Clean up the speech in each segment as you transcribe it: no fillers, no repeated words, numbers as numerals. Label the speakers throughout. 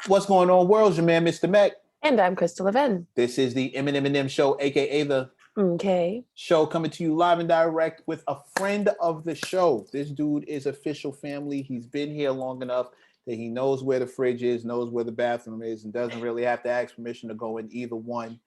Speaker 1: What's going on, world? Your man, Mr. Mac.
Speaker 2: And I'm Crystal Leven.
Speaker 1: This is the M+M+M show, aka the
Speaker 2: Okay.
Speaker 1: show, coming to you live and direct with a friend of the show. This dude is official family. He's been here long enough that he knows where the fridge is, knows where the bathroom is, and doesn't really have to ask permission to go in either one.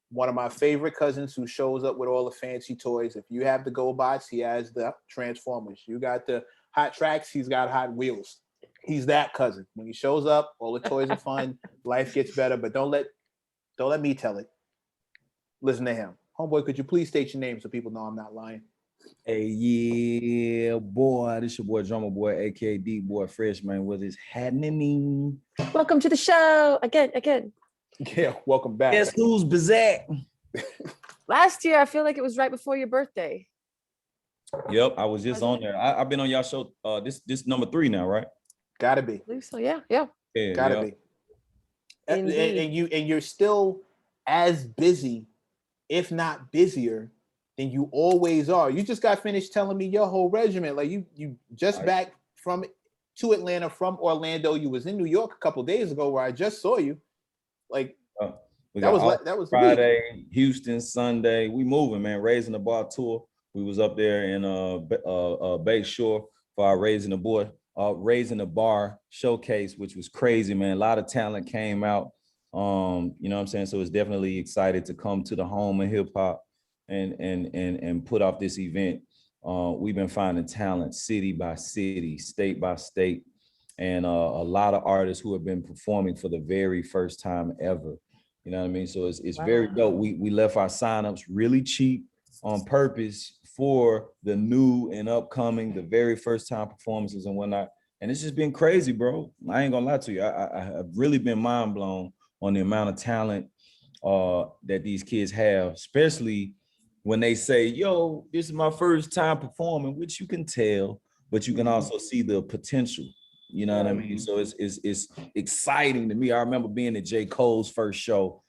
Speaker 1: One of my favorite cousins who shows up with all the fancy toys. If you have the GoBots, he has the Transformers. You got the Hot Tracks, he's got Hot Wheels. He's that cousin. When he shows up, all the toys are fun. Life gets better, but don't let me tell it. Listen to him. Homeboy, could you please state your name so people know I'm not lying?
Speaker 3: Hey, yeah, boy. This your boy, Drummer Boy, aka D Boy Freshman. What is happening?
Speaker 2: Welcome to the show again.
Speaker 1: Yeah, welcome back.
Speaker 3: Guess who's Bazak?
Speaker 2: Last year, I feel like it was right before your birthday.
Speaker 3: Yep, I was just on there. I've been on y'all show. This number 3 now, right?
Speaker 1: Gotta be.
Speaker 2: I believe so. Yeah.
Speaker 1: Gotta be. And you're still as busy, if not busier, than you always are. You just got finished telling me your whole regimen. Like you just back to Atlanta from Orlando. You was in New York a couple days ago where I just saw you. Like that was
Speaker 3: Friday, Houston, Sunday. We moving, man. Raising the Bar tour. We was up there in Bay Shore for our Raising the Bar showcase, which was crazy, man. A lot of talent came out. You know what I'm saying? So it's definitely excited to come to the home of hip hop and put off this event. We've been finding talent city by city, state by state, and a lot of artists who have been performing for the very first time ever. You know what I mean? So it's wow. Very dope. We left our signups really cheap on purpose for the new and upcoming, the very first time performances and whatnot. And it's just been crazy, bro. I ain't gonna lie to you. I have really been mind blown on the amount of talent that these kids have, especially when they say, yo, this is my first time performing, which you can tell, but you can also see the potential. You know what I mean? So it's exciting to me. I remember being at J. Cole's first show,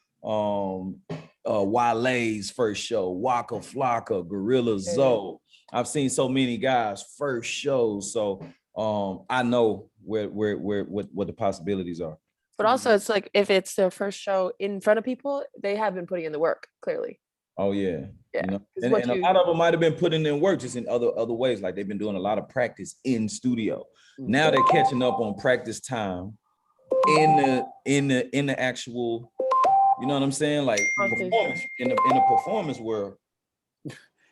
Speaker 3: Wale's first show, Waka Flocka, Gorilla Zoe. I've seen so many guys first shows, so I know what the possibilities are.
Speaker 2: But also, it's like if it's their first show in front of people, they have been putting in the work, clearly.
Speaker 3: Oh yeah.
Speaker 2: Yeah.
Speaker 3: You know? And a lot of them might have been putting in work just in other ways, like they've been doing a lot of practice in studio. Now they're catching up on practice time in the actual, you know what I'm saying? Like performance in the performance world.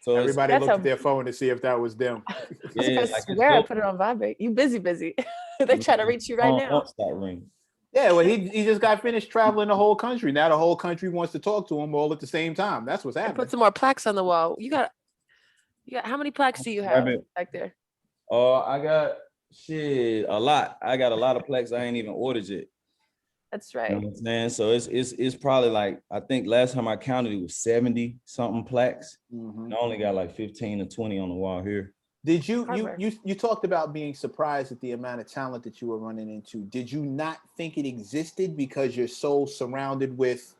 Speaker 1: So everybody looked at their phone to see if that was them.
Speaker 2: I swear I put it on vibrate. You busy. They're trying to reach you right now.
Speaker 1: Yeah, well, he just got finished traveling the whole country. Now the whole country wants to talk to him all at the same time. That's what's happening.
Speaker 2: Put some more plaques on the wall. You got how many plaques do you have back there?
Speaker 3: I got a lot. I got a lot of plaques I ain't even ordered yet.
Speaker 2: That's right.
Speaker 3: You know what I'm saying? So it's probably like, I think last time I counted it was 70 something plaques. I only got like 15 or 20 on the wall here.
Speaker 1: Did you talked about being surprised at the amount of talent that you were running into? Did you not think it existed because you're so surrounded with?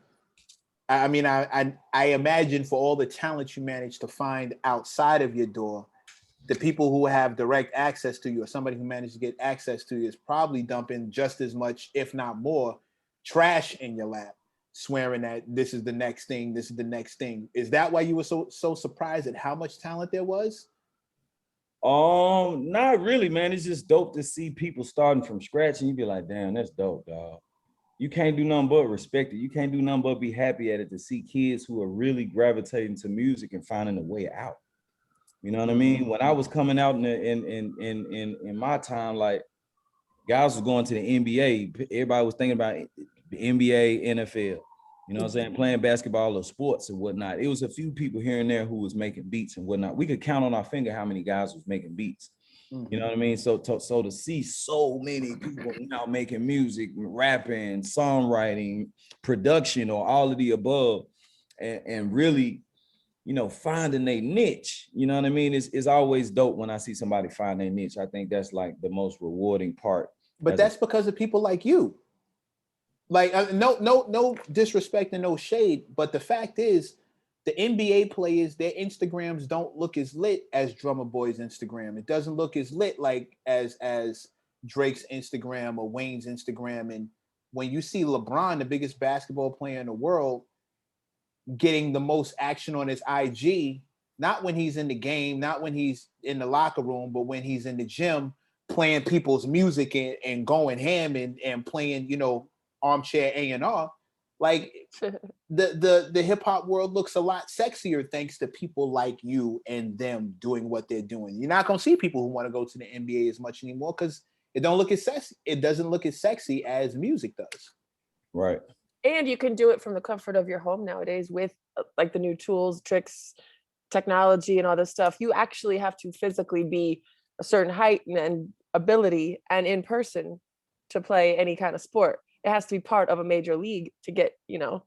Speaker 1: I mean, I imagine for all the talent you managed to find outside of your door, the people who have direct access to you or somebody who managed to get access to you is probably dumping just as much, if not more, trash in your lap, swearing that this is the next thing, this is the next thing. Is that why you were so surprised at how much talent there was?
Speaker 3: Not really, man. It's just dope to see people starting from scratch and you be like, damn, that's dope, dog. You can't do nothing but respect it. You can't do nothing but be happy at it to see kids who are really gravitating to music and finding a way out. You know what I mean? When I was coming out in my time, like guys was going to the NBA. Everybody was thinking about the NBA, NFL. You know what I'm saying? Playing basketball or sports and whatnot. It was a few people here and there who was making beats and whatnot. We could count on our finger how many guys was making beats. You know what I mean? So to see so many people now making music, rapping, songwriting, production, or all of the above, and really, you know, finding a niche. You know what I mean? It's always dope when I see somebody find their niche. I think that's like the most rewarding part.
Speaker 1: But that's because of people like you. Like no disrespect and no shade, but the fact is, the NBA players, their Instagrams don't look as lit as Drummer Boy's Instagram. It doesn't look as lit like as Drake's Instagram or Wayne's Instagram. And when you see LeBron, the biggest basketball player in the world, getting the most action on his IG, not when he's in the game, not when he's in the locker room, but when he's in the gym playing people's music and going ham and playing, you know, armchair A&R, like the hip hop world looks a lot sexier thanks to people like you and them doing what they're doing. You're not gonna see people who want to go to the NBA as much anymore because it don't look as sexy. It doesn't look as sexy as music does.
Speaker 3: Right.
Speaker 2: And you can do it from the comfort of your home nowadays with like the new tools, tricks, technology, and all this stuff. You actually have to physically be a certain height and ability and in person to play any kind of sport. It has to be part of a major league to get, you know,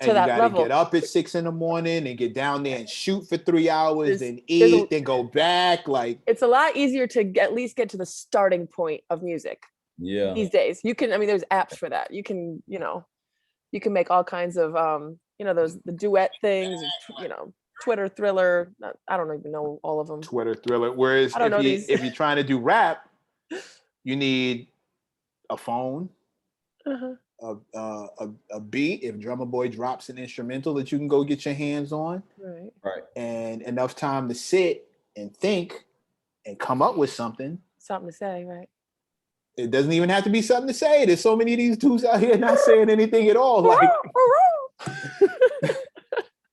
Speaker 1: And
Speaker 2: to that
Speaker 1: you gotta
Speaker 2: level.
Speaker 1: get up at 6 a.m. and get down there and shoot for 3 hours, then
Speaker 2: there's
Speaker 1: eat, then go back. Like,
Speaker 2: it's a lot easier to at least get to the starting point of music
Speaker 3: Yeah.
Speaker 2: these days. You can, I mean, there's apps for that. You can, you know, you can make all kinds of, you know, the duet things, you know, Twitter Thriller. I don't even know all of them.
Speaker 1: Twitter Thriller. Whereas
Speaker 2: I don't know these.
Speaker 1: if you're trying to do rap, you need a phone, a beat. If Drummer Boy drops an instrumental that you can go get your hands on,
Speaker 3: Right.
Speaker 1: and enough time to sit and think and come up with something.
Speaker 2: Something to say, right?
Speaker 1: It doesn't even have to be something to say. There's so many of these dudes out here not saying anything at all. Like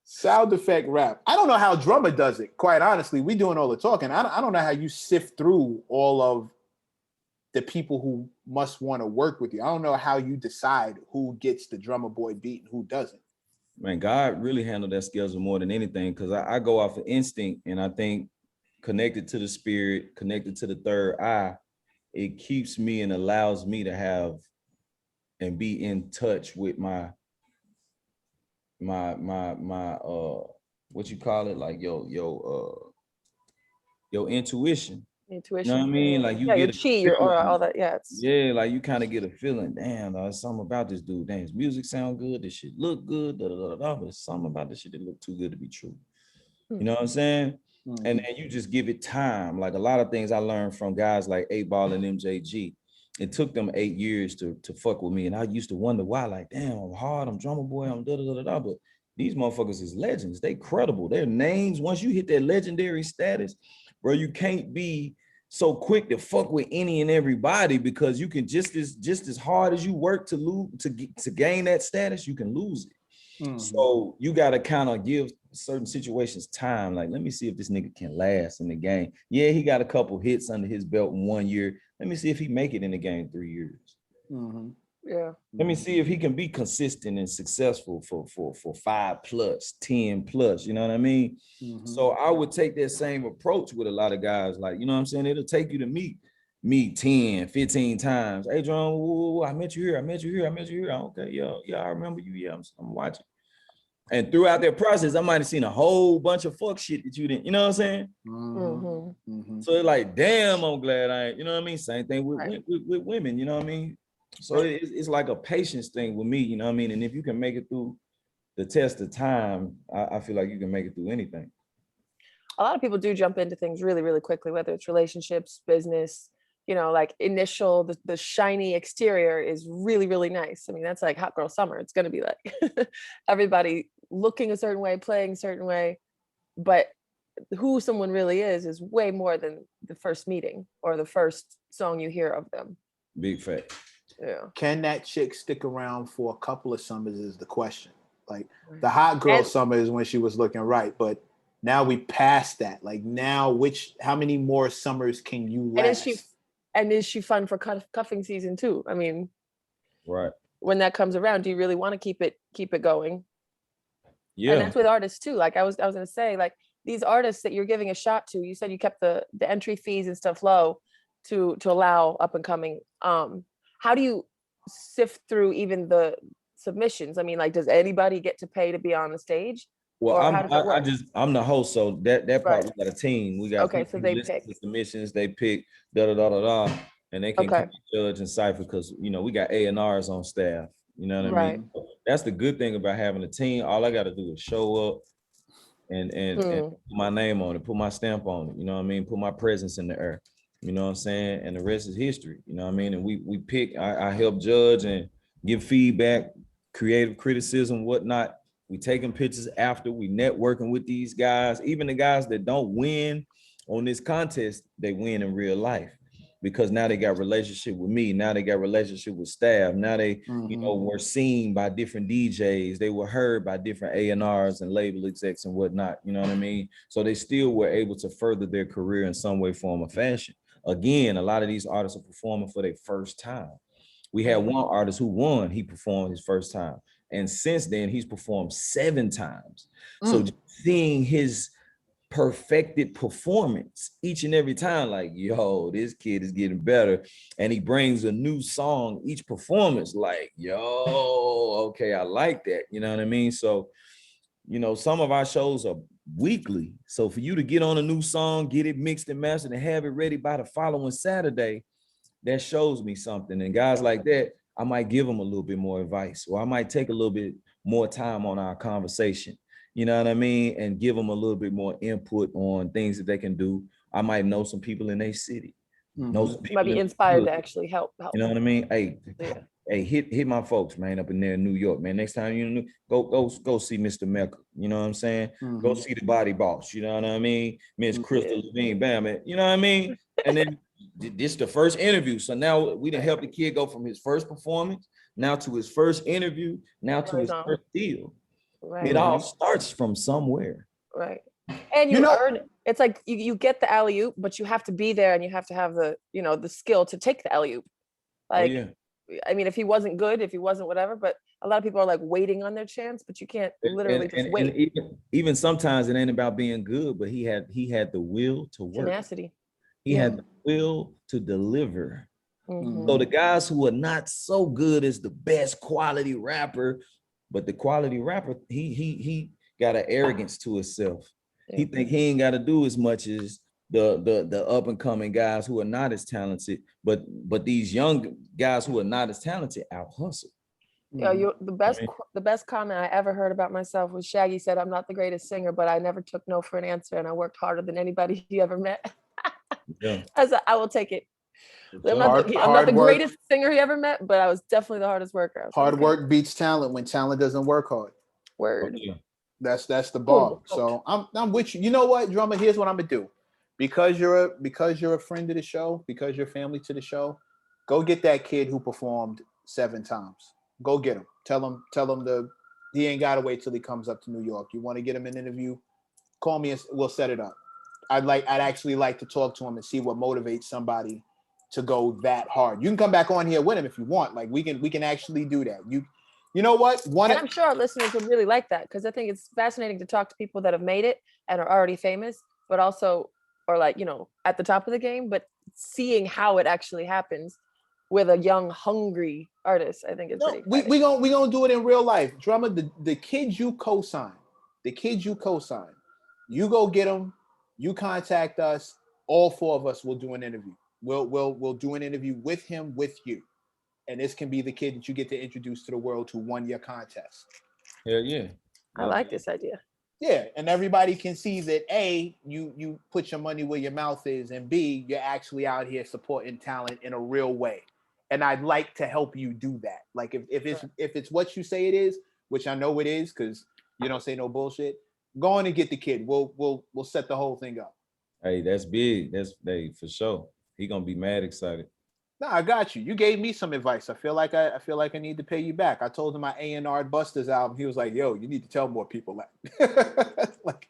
Speaker 1: sound effect rap. I don't know how Drummer does it. Quite honestly, we doing all the talking. I don't know how you sift through all of the people who must want to work with you. I don't know how you decide who gets the Drummer Boy beat and who doesn't.
Speaker 3: Man, God really handled that schedule more than anything because I go off of instinct, and I think connected to the spirit, connected to the third eye, it keeps me and allows me to have and be in touch with my what you call it, like your intuition.
Speaker 2: Intuition.
Speaker 3: You know what I mean? Like you
Speaker 2: get
Speaker 3: your
Speaker 2: chi, your aura, all that. Yeah,
Speaker 3: yeah, like you kind of get a feeling. Damn, there's something about this dude. Damn, his music sound good. This shit look good. But there's something about this shit that look too good to be true. You know what I'm saying? And then you just give it time. Like a lot of things I learned from guys like 8Ball and MJG. It took them 8 years to fuck with me. And I used to wonder why, like, damn, I'm hard, I'm Drummer Boy, I'm da-da-da-da-da. But these motherfuckers is legends. They credible. Their names, once you hit that legendary status, bro, you can't be so quick to fuck with any and everybody because you can just as hard as you work to lose to gain that status, you can lose it. So you got to kind of give certain situations time. Like, let me see if this nigga can last in the game. Yeah, he got a couple hits under his belt in 1 year. Let me see if he make it in the game 3 years.
Speaker 2: Yeah.
Speaker 3: Let me see if he can be consistent and successful for 5+, 10+. You know what I mean? So I would take that same approach with a lot of guys. Like, you know what I'm saying? It'll take you to meet 10, 15 times. Hey, John, I met you here. I met you here. Okay, yeah, I remember you. Yeah, I'm watching. And throughout that process, I might have seen a whole bunch of fuck shit that you didn't, you know what I'm saying? So it's like, damn, I'm glad I ain't, you know what I mean? Same thing with women, you know what I mean? So it's like a patience thing with me, you know what I mean? And if you can make it through the test of time, I feel like you can make it through anything.
Speaker 2: A lot of people do jump into things really, really quickly, whether it's relationships, business, you know, like the shiny exterior is really, really nice. I mean, that's like hot girl summer. It's going to be like everybody looking a certain way, playing a certain way, but who someone really is way more than the first meeting or the first song you hear of them.
Speaker 3: Big fact.
Speaker 2: Yeah.
Speaker 1: Can that chick stick around for a couple of summers is the question. Like the hot girl summer is when she was looking right, but now we passed that. Like now, how many more summers can you last?
Speaker 2: And is she fun for cuffing season too? I mean,
Speaker 3: right.
Speaker 2: When that comes around, do you really want to keep it going?
Speaker 3: Yeah.
Speaker 2: And that's with artists too. Like I was gonna say, like these artists that you're giving a shot to, you said you kept the entry fees and stuff low to allow up and coming. How do you sift through even the submissions? I mean, like, does anybody get to pay to be on the stage?
Speaker 3: Well, I'm the host, so that part we got a team. We got
Speaker 2: so they pick
Speaker 3: the submissions, they pick and they can come judge and cipher because you know we got A&Rs on staff. You know what I mean? That's the good thing about having a team. All I got to do is show up and put my name on it, put my stamp on it. You know what I mean? Put my presence in the air. You know what I'm saying? And the rest is history. You know what I mean? And we pick. I help judge and give feedback, creative criticism, whatnot. We taking pictures after, we networking with these guys. Even the guys that don't win on this contest, they win in real life because now they got relationship with me. Now they got relationship with staff. Now they, you know, were seen by different DJs. They were heard by different A&Rs and label execs and whatnot. You know what I mean? So they still were able to further their career in some way, form, or fashion. Again, a lot of these artists are performing for their first time. We had one artist who won, he performed his first time. And since then, he's performed 7 times. So just seeing his perfected performance each and every time, like, yo, this kid is getting better. And he brings a new song each performance, like, yo, okay, I like that. You know what I mean? So, you know, some of our shows are weekly. So for you to get on a new song, get it mixed and mastered and have it ready by the following Saturday, that shows me something. And guys like that, I might give them a little bit more advice, or I might take a little bit more time on our conversation, you know what I mean? And give them a little bit more input on things that they can do. I might know some people in their city. Know some people
Speaker 2: Might be inspired to actually help.
Speaker 3: You know what I mean? Hey,
Speaker 2: Yeah.
Speaker 3: hey, hit my folks, man, up in there in New York, man. Next time you go see Mr. Mecca. You know what I'm saying? Go see the Body Boss. You know what I mean? Miss Crystal Levine, bam, man. You know what I mean? And then this the first interview. So now we done help the kid go from his first performance, now to his first interview, now to his first deal.
Speaker 2: Right.
Speaker 3: It all starts from somewhere.
Speaker 2: Right. And you earn it. It's like you get the alley-oop, but you have to be there and you have to have the, you know, the skill to take the alley-oop. Like, I mean, if he wasn't good, if he wasn't whatever, but a lot of people are like waiting on their chance, but you can't literally just wait.
Speaker 3: And even sometimes it ain't about being good, but he had the will to work.
Speaker 2: Tenacity.
Speaker 3: He had the will to deliver. So the guys who are not so good as the best quality rapper, but the quality rapper, he got an arrogance to himself. He think he ain't got to do as much as the up and coming guys who are not as talented, but these young guys who are not as talented out hustle.
Speaker 2: Yeah, the best comment I ever heard about myself was Shaggy said, "I'm not the greatest singer, but I never took no for an answer, and I worked harder than anybody he ever met." I will take it. I'm not the greatest singer he ever met, but I was definitely the hardest worker.
Speaker 1: Hard work beats talent when talent doesn't work hard.
Speaker 2: Word.
Speaker 1: That's the bar. So I'm with you. You know what, Drummer? Here's what I'm gonna do. Because you're a friend of the show, because you're family to the show, go get that kid who performed 7 times. Go get him. Tell him he ain't gotta wait till he comes up to New York. You want to get him an interview? Call me and we'll set it up. I'd actually like to talk to him and see what motivates somebody to go that hard. You can come back on here with him if you want. Like we can actually do that. You know what?
Speaker 2: And I'm sure our listeners would really like that, because I think it's fascinating to talk to people that have made it and are already famous, but also are like, you know, at the top of the game, but seeing how it actually happens with a young, hungry artist, I think it's pretty exciting.
Speaker 1: we gonna do it in real life. Drummer, the kids you co-sign, you go get them, you contact us, all 4 of us will do an interview. We'll do an interview with him, with you. And this can be the kid that you get to introduce to the world who won your contest.
Speaker 3: Yeah.
Speaker 2: I like this idea.
Speaker 1: Yeah, and everybody can see that A, you put your money where your mouth is, and B, you're actually out here supporting talent in a real way. And I'd like to help you do that. Like if it's what you say it is, which I know it is, because you don't say no bullshit. Go on and get the kid. We'll set the whole thing up.
Speaker 3: Hey, that's big. That's for sure. He gonna be mad excited.
Speaker 1: No, I got you. You gave me some advice. I feel like I need to pay you back. I told him my A&R Busters album. He was like, "Yo, you need to tell more people that." Like,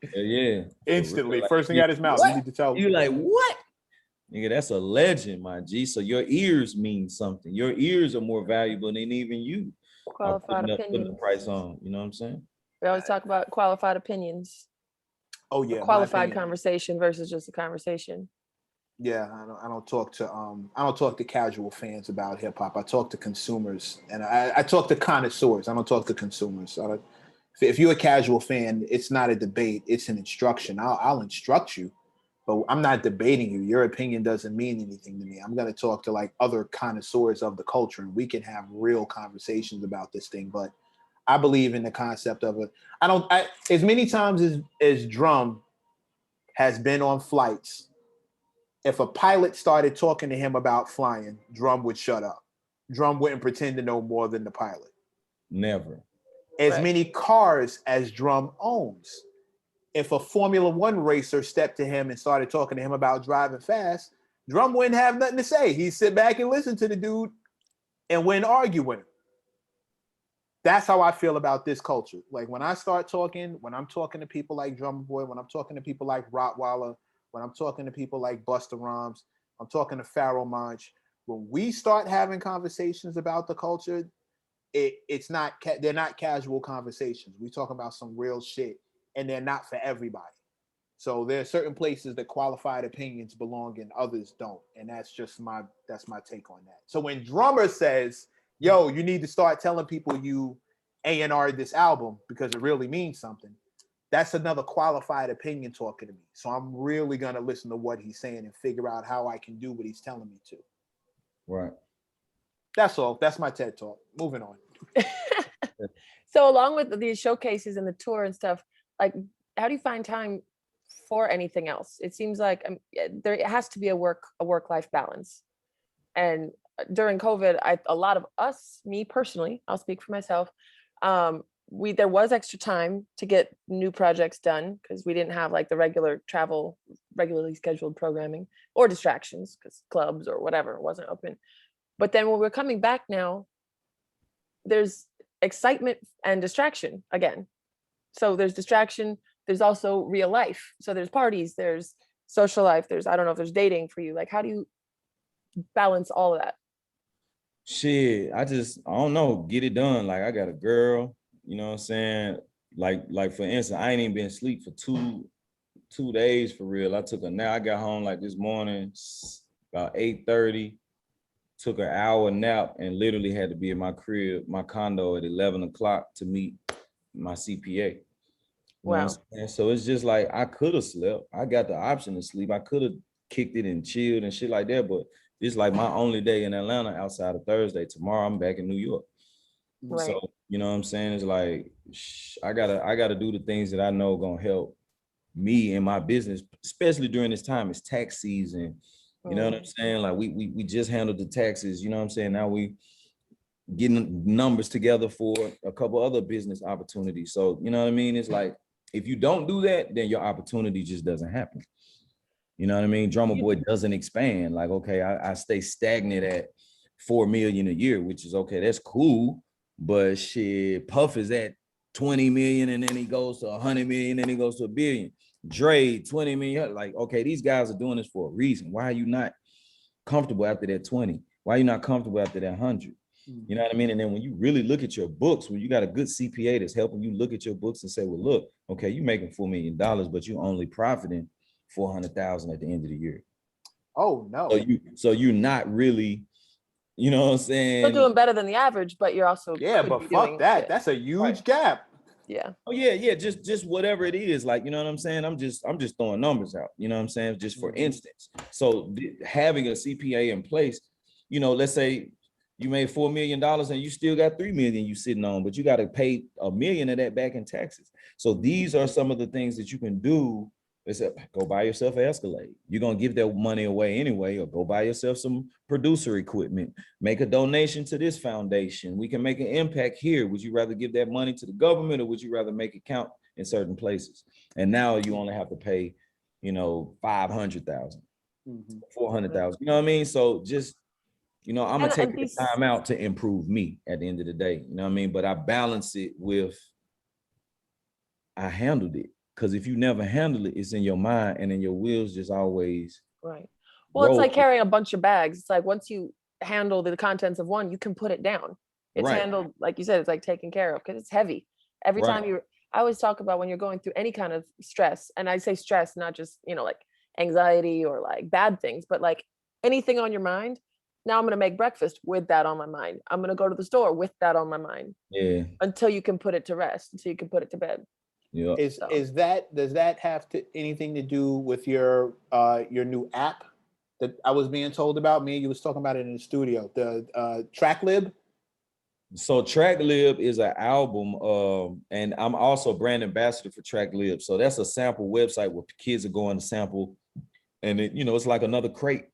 Speaker 1: instantly, like, first thing out his mouth. What? You need to tell.
Speaker 3: You like what? Nigga, that's a legend, my G. So your ears mean something. Your ears are more valuable than even you.
Speaker 2: Qualified opinions.
Speaker 3: Putting the price on. You know what I'm saying?
Speaker 2: We always talk about qualified opinions.
Speaker 1: Oh yeah,
Speaker 2: a qualified conversation versus just a conversation.
Speaker 1: Yeah, I don't talk to casual fans about hip hop. I talk to consumers, and I talk to connoisseurs. I don't talk to consumers. If you're a casual fan, it's not a debate. It's an instruction. I'll instruct you, but I'm not debating you. Your opinion doesn't mean anything to me. I'm going to talk to like other connoisseurs of the culture, and we can have real conversations about this thing. But I believe in the concept of it. As many times as Drum has been on flights, if a pilot started talking to him about flying, Drum would shut up. Drum wouldn't pretend to know more than the pilot.
Speaker 3: Never.
Speaker 1: As
Speaker 2: Right.
Speaker 1: many cars as Drum owns. If a Formula One racer stepped to him and started talking to him about driving fast, Drum wouldn't have nothing to say. He'd sit back and listen to the dude and wouldn't argue with him. That's how I feel about this culture. Like when I start talking, when I'm talking to people like Drummer Boy, when I'm talking to people like Rottweiler, when I'm talking to people like Busta Rhymes, I'm talking to Pharoah Monch. When we start having conversations about the culture, it's not they're not casual conversations. We talk about some real shit, and they're not for everybody. So there are certain places that qualified opinions belong and others don't, and that's my take on that. So when Drummer says, "Yo, you need to start telling people you A&R this album because it really means something," that's another qualified opinion talking to me. So I'm really gonna listen to what he's saying and figure out how I can do what he's telling me to.
Speaker 3: Right.
Speaker 1: That's all. That's my TED talk. Moving on.
Speaker 2: So along with these showcases and the tour and stuff, like how do you find time for anything else? It seems like there has to be a work-life balance. And during COVID, a lot of us, me personally, I'll speak for myself, there was extra time to get new projects done because we didn't have like the regularly scheduled programming or distractions because clubs or whatever wasn't open. But then when we're coming back now, there's excitement and distraction again. So there's distraction, there's also real life. So there's parties, there's social life, I don't know if there's dating for you. Like, how do you balance all of that?
Speaker 3: Shit, I don't know, get it done. Like I got a girl, you know what I'm saying? Like for instance, I ain't even been asleep for two days for real. I took a nap. I got home like this morning, about 8:30. Took an hour nap and literally had to be in my crib, my condo at 11 o'clock to meet my CPA.
Speaker 2: Wow.
Speaker 3: And so it's just like, I could have slept. I got the option to sleep. I could have kicked it and chilled and shit like that. But it's like my only day in Atlanta outside of Thursday. Tomorrow I'm back in New York.
Speaker 2: Right.
Speaker 3: So, you know what I'm saying? It's like, I gotta do the things that I know gonna help me in my business, especially during this time. It's tax season. You know what I'm saying? Like we just handled the taxes, you know what I'm saying? Now we getting numbers together for a couple other business opportunities. So, you know what I mean? It's like, if you don't do that, then your opportunity just doesn't happen. You know what I mean? Drummer Boy doesn't expand. Like, okay, I stay stagnant at 4 million a year, which is okay. That's cool. But shit, Puff is at 20 million and then he goes to 100 million, and then he goes to 1 billion. Dre, 20 million. Like, okay, these guys are doing this for a reason. Why are you not comfortable after that 20? Why are you not comfortable after that 100? You know what I mean? And then when you really look at your books, when you got a good CPA that's helping you look at your books and say, well, look, okay, you're making $4 million, but you only profiting 400,000 at the end of the year.
Speaker 1: Oh no.
Speaker 3: So you're not really, you know what I'm saying?
Speaker 2: Still doing better than the average, but you're also
Speaker 1: but fuck that. That's a huge gap.
Speaker 2: Yeah.
Speaker 3: Oh yeah, just whatever it is, like, you know what I'm saying? I'm just throwing numbers out, you know what I'm saying? Just for instance. So having a CPA in place, you know, let's say you made $4 million and you still got 3 million you sitting on, but you got to pay $1 million of that back in taxes. So these are some of the things that you can do. Except go buy yourself an Escalade. You're gonna give that money away anyway, or go buy yourself some producer equipment. Make a donation to this foundation. We can make an impact here. Would you rather give that money to the government, or would you rather make it count in certain places? And now you only have to pay, you know, 500,000, 400,000. You know what I mean? So just, you know, I'm gonna take the time out to improve me at the end of the day. You know what I mean? But I balance it with, I handled it. Because if you never handle it, it's in your mind, and then your wheels just always
Speaker 2: right. Well, it's like carrying a bunch of bags. It's like once you handle the contents of one, you can put it down. It's handled, like you said, it's like taken care of because it's heavy. Every time I always talk about when you're going through any kind of stress, and I say stress, not just, you know, like anxiety or like bad things, but like anything on your mind. Now I'm going to make breakfast with that on my mind. I'm going to go to the store with that on my mind.
Speaker 3: Yeah.
Speaker 2: Until you can put it to rest, until you can put it to bed.
Speaker 1: Yeah. Does that have anything to do with your new app that I was being told about? Me and you was talking about it in the studio, the TrackLib.
Speaker 3: So TrackLib is an album, and I'm also brand ambassador for TrackLib. So that's a sample website where kids are going to sample, and it, you know, it's like another crate.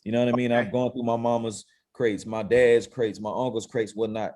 Speaker 3: You know what I mean? Okay. I'm going through my mama's crates, my dad's crates, my uncle's crates, whatnot.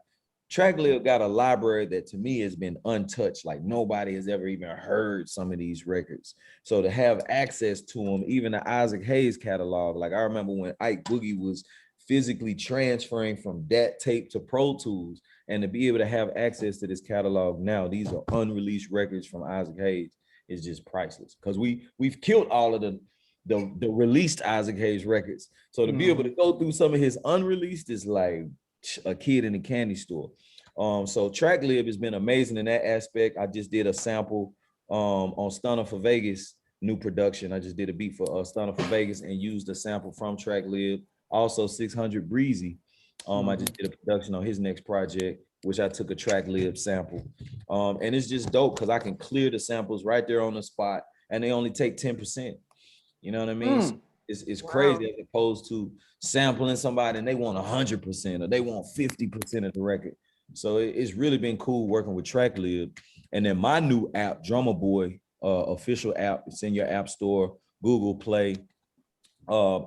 Speaker 3: TrackLib got a library that to me has been untouched. Like nobody has ever even heard some of these records. So to have access to them, even the Isaac Hayes catalog, like I remember when Ike Boogie was physically transferring from DAT tape to Pro Tools, and to be able to have access to this catalog now, these are unreleased records from Isaac Hayes, is just priceless. Because we've killed all of the released Isaac Hayes records. So to be able to go through some of his unreleased is like a kid in a candy store. So TrackLib has been amazing in that aspect. I just did a sample on Stunner for Vegas, new production. I just did a beat for Stunner for Vegas and used a sample from TrackLib. Also 600 Breezy. I just did a production on his next project, which I took a TrackLib sample. And it's just dope because I can clear the samples right there on the spot and they only take 10%. You know what I mean? So it's crazy as opposed to sampling somebody and they want 100% or they want 50% of the record. So it's really been cool working with TrackLib. And then my new app, Drummer Boy, official app, it's in your app store, Google Play,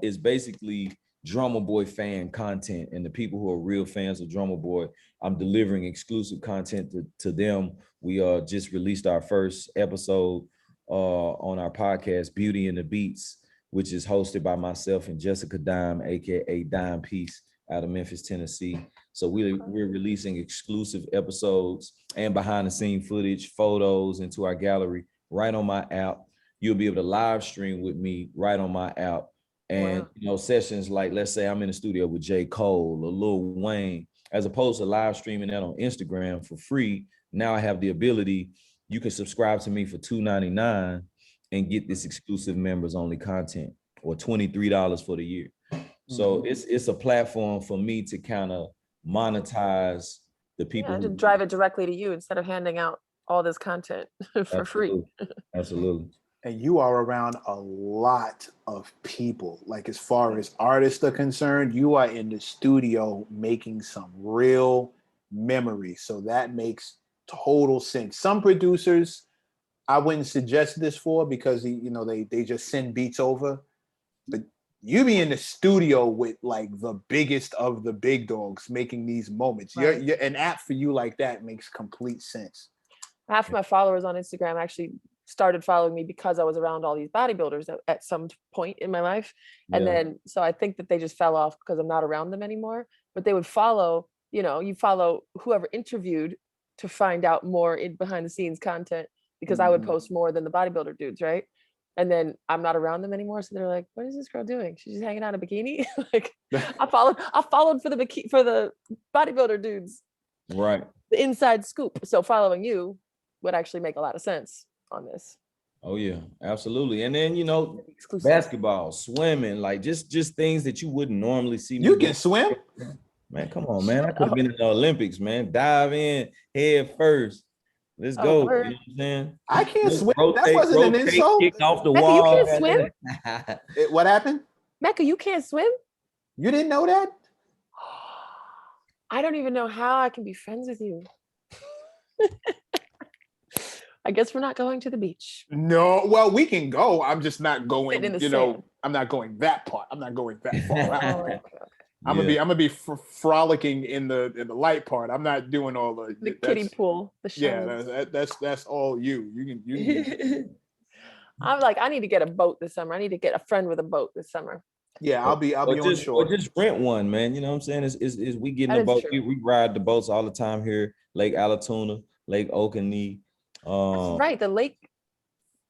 Speaker 3: is basically Drummer Boy fan content. And the people who are real fans of Drummer Boy, I'm delivering exclusive content to them. We just released our first episode on our podcast, Beauty and the Beats, which is hosted by myself and Jessica Dime, aka Dime Piece, out of Memphis, Tennessee. So we're releasing exclusive episodes and behind the scene footage, photos into our gallery right on my app. You'll be able to live stream with me right on my app. And you know, sessions like, let's say I'm in the studio with J. Cole or Lil Wayne, as opposed to live streaming that on Instagram for free. Now I have the ability, you can subscribe to me for $2.99 and get this exclusive members only content, or $23 for the year. So it's a platform for me to kind of monetize the people.
Speaker 2: To drive it directly to you instead of handing out all this content for free.
Speaker 3: Absolutely.
Speaker 1: And you are around a lot of people. Like as far as artists are concerned, you are in the studio making some real memories. So that makes total sense. Some producers I wouldn't suggest this for because they just send beats over. But you be in the studio with like the biggest of the big dogs making these moments.
Speaker 2: Right.
Speaker 1: You're an app for you like that makes complete sense.
Speaker 2: Half my followers on Instagram actually started following me because I was around all these bodybuilders at some point in my life. And then, so I think that they just fell off because I'm not around them anymore, but they would follow, you follow whoever interviewed to find out more in behind the scenes content, because I would post more than the bodybuilder dudes. Right. And then I'm not around them anymore. So they're like, what is this girl doing? She's just hanging out in a bikini. Like I followed for the bodybuilder dudes.
Speaker 3: Right.
Speaker 2: The inside scoop. So following you would actually make a lot of sense on this.
Speaker 3: Oh yeah, absolutely. And then
Speaker 2: Exclusive.
Speaker 3: basketball, swimming, like just things that you wouldn't normally see.
Speaker 1: You can swim?
Speaker 3: Man, come on, man. I could have been in the Olympics, man. Dive in head first. Let's go. You know what I'm saying?
Speaker 1: I can't swim.
Speaker 3: Rotate,
Speaker 1: that wasn't an insult.
Speaker 3: Kick off the
Speaker 2: Mecca,
Speaker 3: wall.
Speaker 2: you can't swim?
Speaker 1: What happened?
Speaker 2: Mecca, you can't swim?
Speaker 1: You didn't know that?
Speaker 2: I don't even know how I can be friends with you. I guess we're not going to the beach.
Speaker 1: No, well, we can go. I'm just not going,
Speaker 2: Sitting in the sand.
Speaker 1: I'm not going that part. I'm not going that far out.
Speaker 2: Oh, okay.
Speaker 1: I'm gonna be frolicking in the light part. I'm not doing all the
Speaker 2: kiddie pool. The
Speaker 1: yeah, that's all you. You can
Speaker 2: I'm like, I need to get a boat this summer. I need to get a friend with a boat this summer.
Speaker 1: Yeah, I'll be on shore.
Speaker 3: Or just rent one, man. You know what I'm saying? Is we get in the boat. We ride the boats all the time here. Lake Allatoona, Lake Okanee.
Speaker 2: That's right. The lake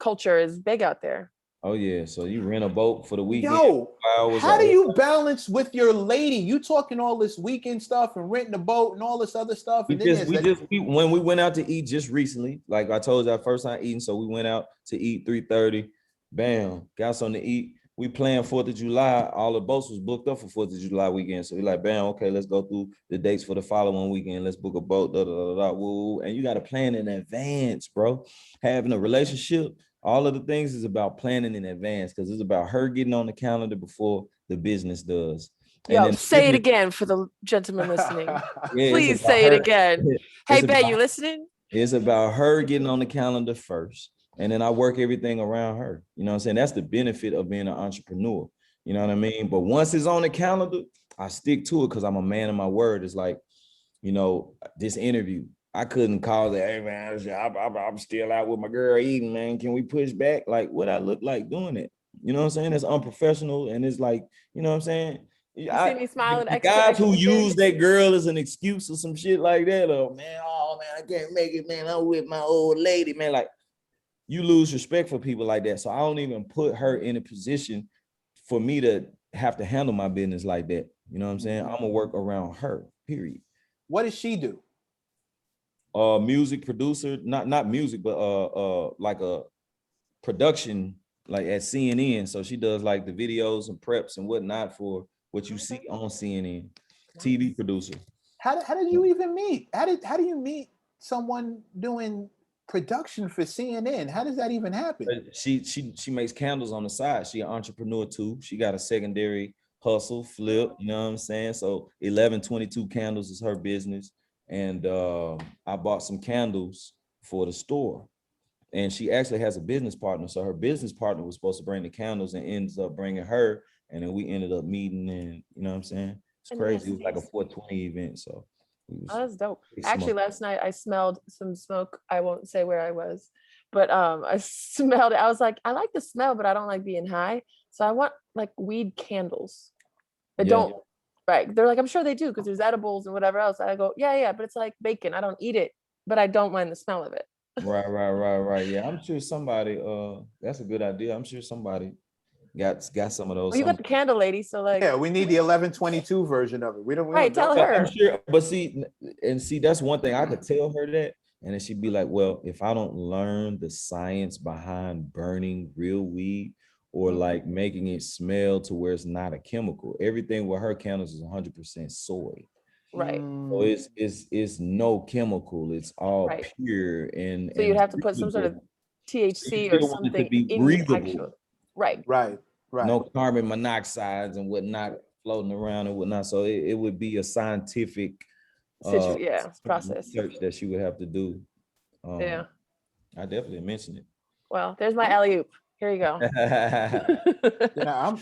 Speaker 2: culture is big out there.
Speaker 3: Oh yeah. So you rent a boat for the weekend.
Speaker 1: Yo, how do you balance with your lady? You talking all this weekend stuff and renting a boat and all this other stuff.
Speaker 3: When we went out to eat just recently, like I told you, our first time eating. So we went out to eat 3:30. Bam, got something to eat. We planned 4th of July. All the boats was booked up for 4th of July weekend. So we like, bam, okay, let's go through the dates for the following weekend. Let's book a boat, woo. And you got to plan in advance, bro. Having a relationship, all of the things is about planning in advance because it's about her getting on the calendar before the business does.
Speaker 2: Yo, say it again for the gentleman listening. Please say it again. Hey, babe, you listening?
Speaker 3: It's about her getting on the calendar first. And then I work everything around her. You know what I'm saying? That's the benefit of being an entrepreneur. You know what I mean? But once it's on the calendar, I stick to it because I'm a man of my word. It's like, you know, this interview, I couldn't call it, hey man, I'm still out with my girl eating, man. Can we push back? Like, what I look like doing it? You know what I'm saying? It's unprofessional, and it's like, you know what I'm saying?
Speaker 2: You see me smiling
Speaker 3: The
Speaker 2: extra,
Speaker 3: guys who
Speaker 2: extra big.
Speaker 3: use that girl as an excuse or some shit like that, oh man, I can't make it, man. I'm with my old lady, man. Like, you lose respect for people like that. So I don't even put her in a position for me to have to handle my business like that. You know what I'm saying? I'm gonna work around her, period.
Speaker 1: What does she do?
Speaker 3: Music producer, not music, but like a production, like at CNN. So she does like the videos and preps and whatnot for what you see on CNN. TV producer.
Speaker 1: How did you even meet? How do you meet someone doing production for CNN? How does that even happen?
Speaker 3: She makes candles on the side. She an entrepreneur too. She got a secondary hustle, flip, you know what I'm saying? So 1122 candles is her business. And I bought some candles for the store. And she actually has a business partner. So her business partner was supposed to bring the candles and ends up bringing her. And then we ended up meeting, and you know what I'm saying? It's crazy. It was like a 420 event. So
Speaker 2: Oh, that's dope.
Speaker 3: big
Speaker 2: Actually,
Speaker 3: smoke.
Speaker 2: last night I smelled some smoke. I won't say where I was, but I smelled it. I was like, I like the smell, but I don't like being high. So I want like weed candles that
Speaker 3: Yeah.
Speaker 2: don't, right. They're like, I'm sure they do because there's edibles and whatever else. I go, yeah, but it's like bacon. I don't eat it, but I don't mind the smell of it.
Speaker 3: Right. Yeah, I'm sure somebody, that's a good idea. I'm sure somebody got some of those.
Speaker 2: Well, you got the candle lady, so like,
Speaker 1: Yeah, we need the 1122 version of it. We don't
Speaker 2: right, tell
Speaker 3: Yeah,
Speaker 2: her.
Speaker 3: I'm sure, but see, that's one thing I could tell her that, and then she'd be like, well, if I don't learn the science behind burning real weed or like making it smell to where it's not a chemical, everything with her candles is 100% soy.
Speaker 2: Right.
Speaker 3: So it's no chemical, it's all
Speaker 2: Right.
Speaker 3: pure and
Speaker 2: So you'd have to put some sort of THC or
Speaker 3: still want it to
Speaker 2: something
Speaker 3: be
Speaker 2: in the
Speaker 3: breathable.
Speaker 2: actual, right.
Speaker 1: Right.
Speaker 3: No carbon monoxides and whatnot floating around and whatnot. So it would be a scientific
Speaker 2: Process.
Speaker 3: research that she would have to do.
Speaker 2: Yeah.
Speaker 3: I definitely mentioned it.
Speaker 2: Well, there's my alley oop. Here you go.
Speaker 1: Yeah, I'm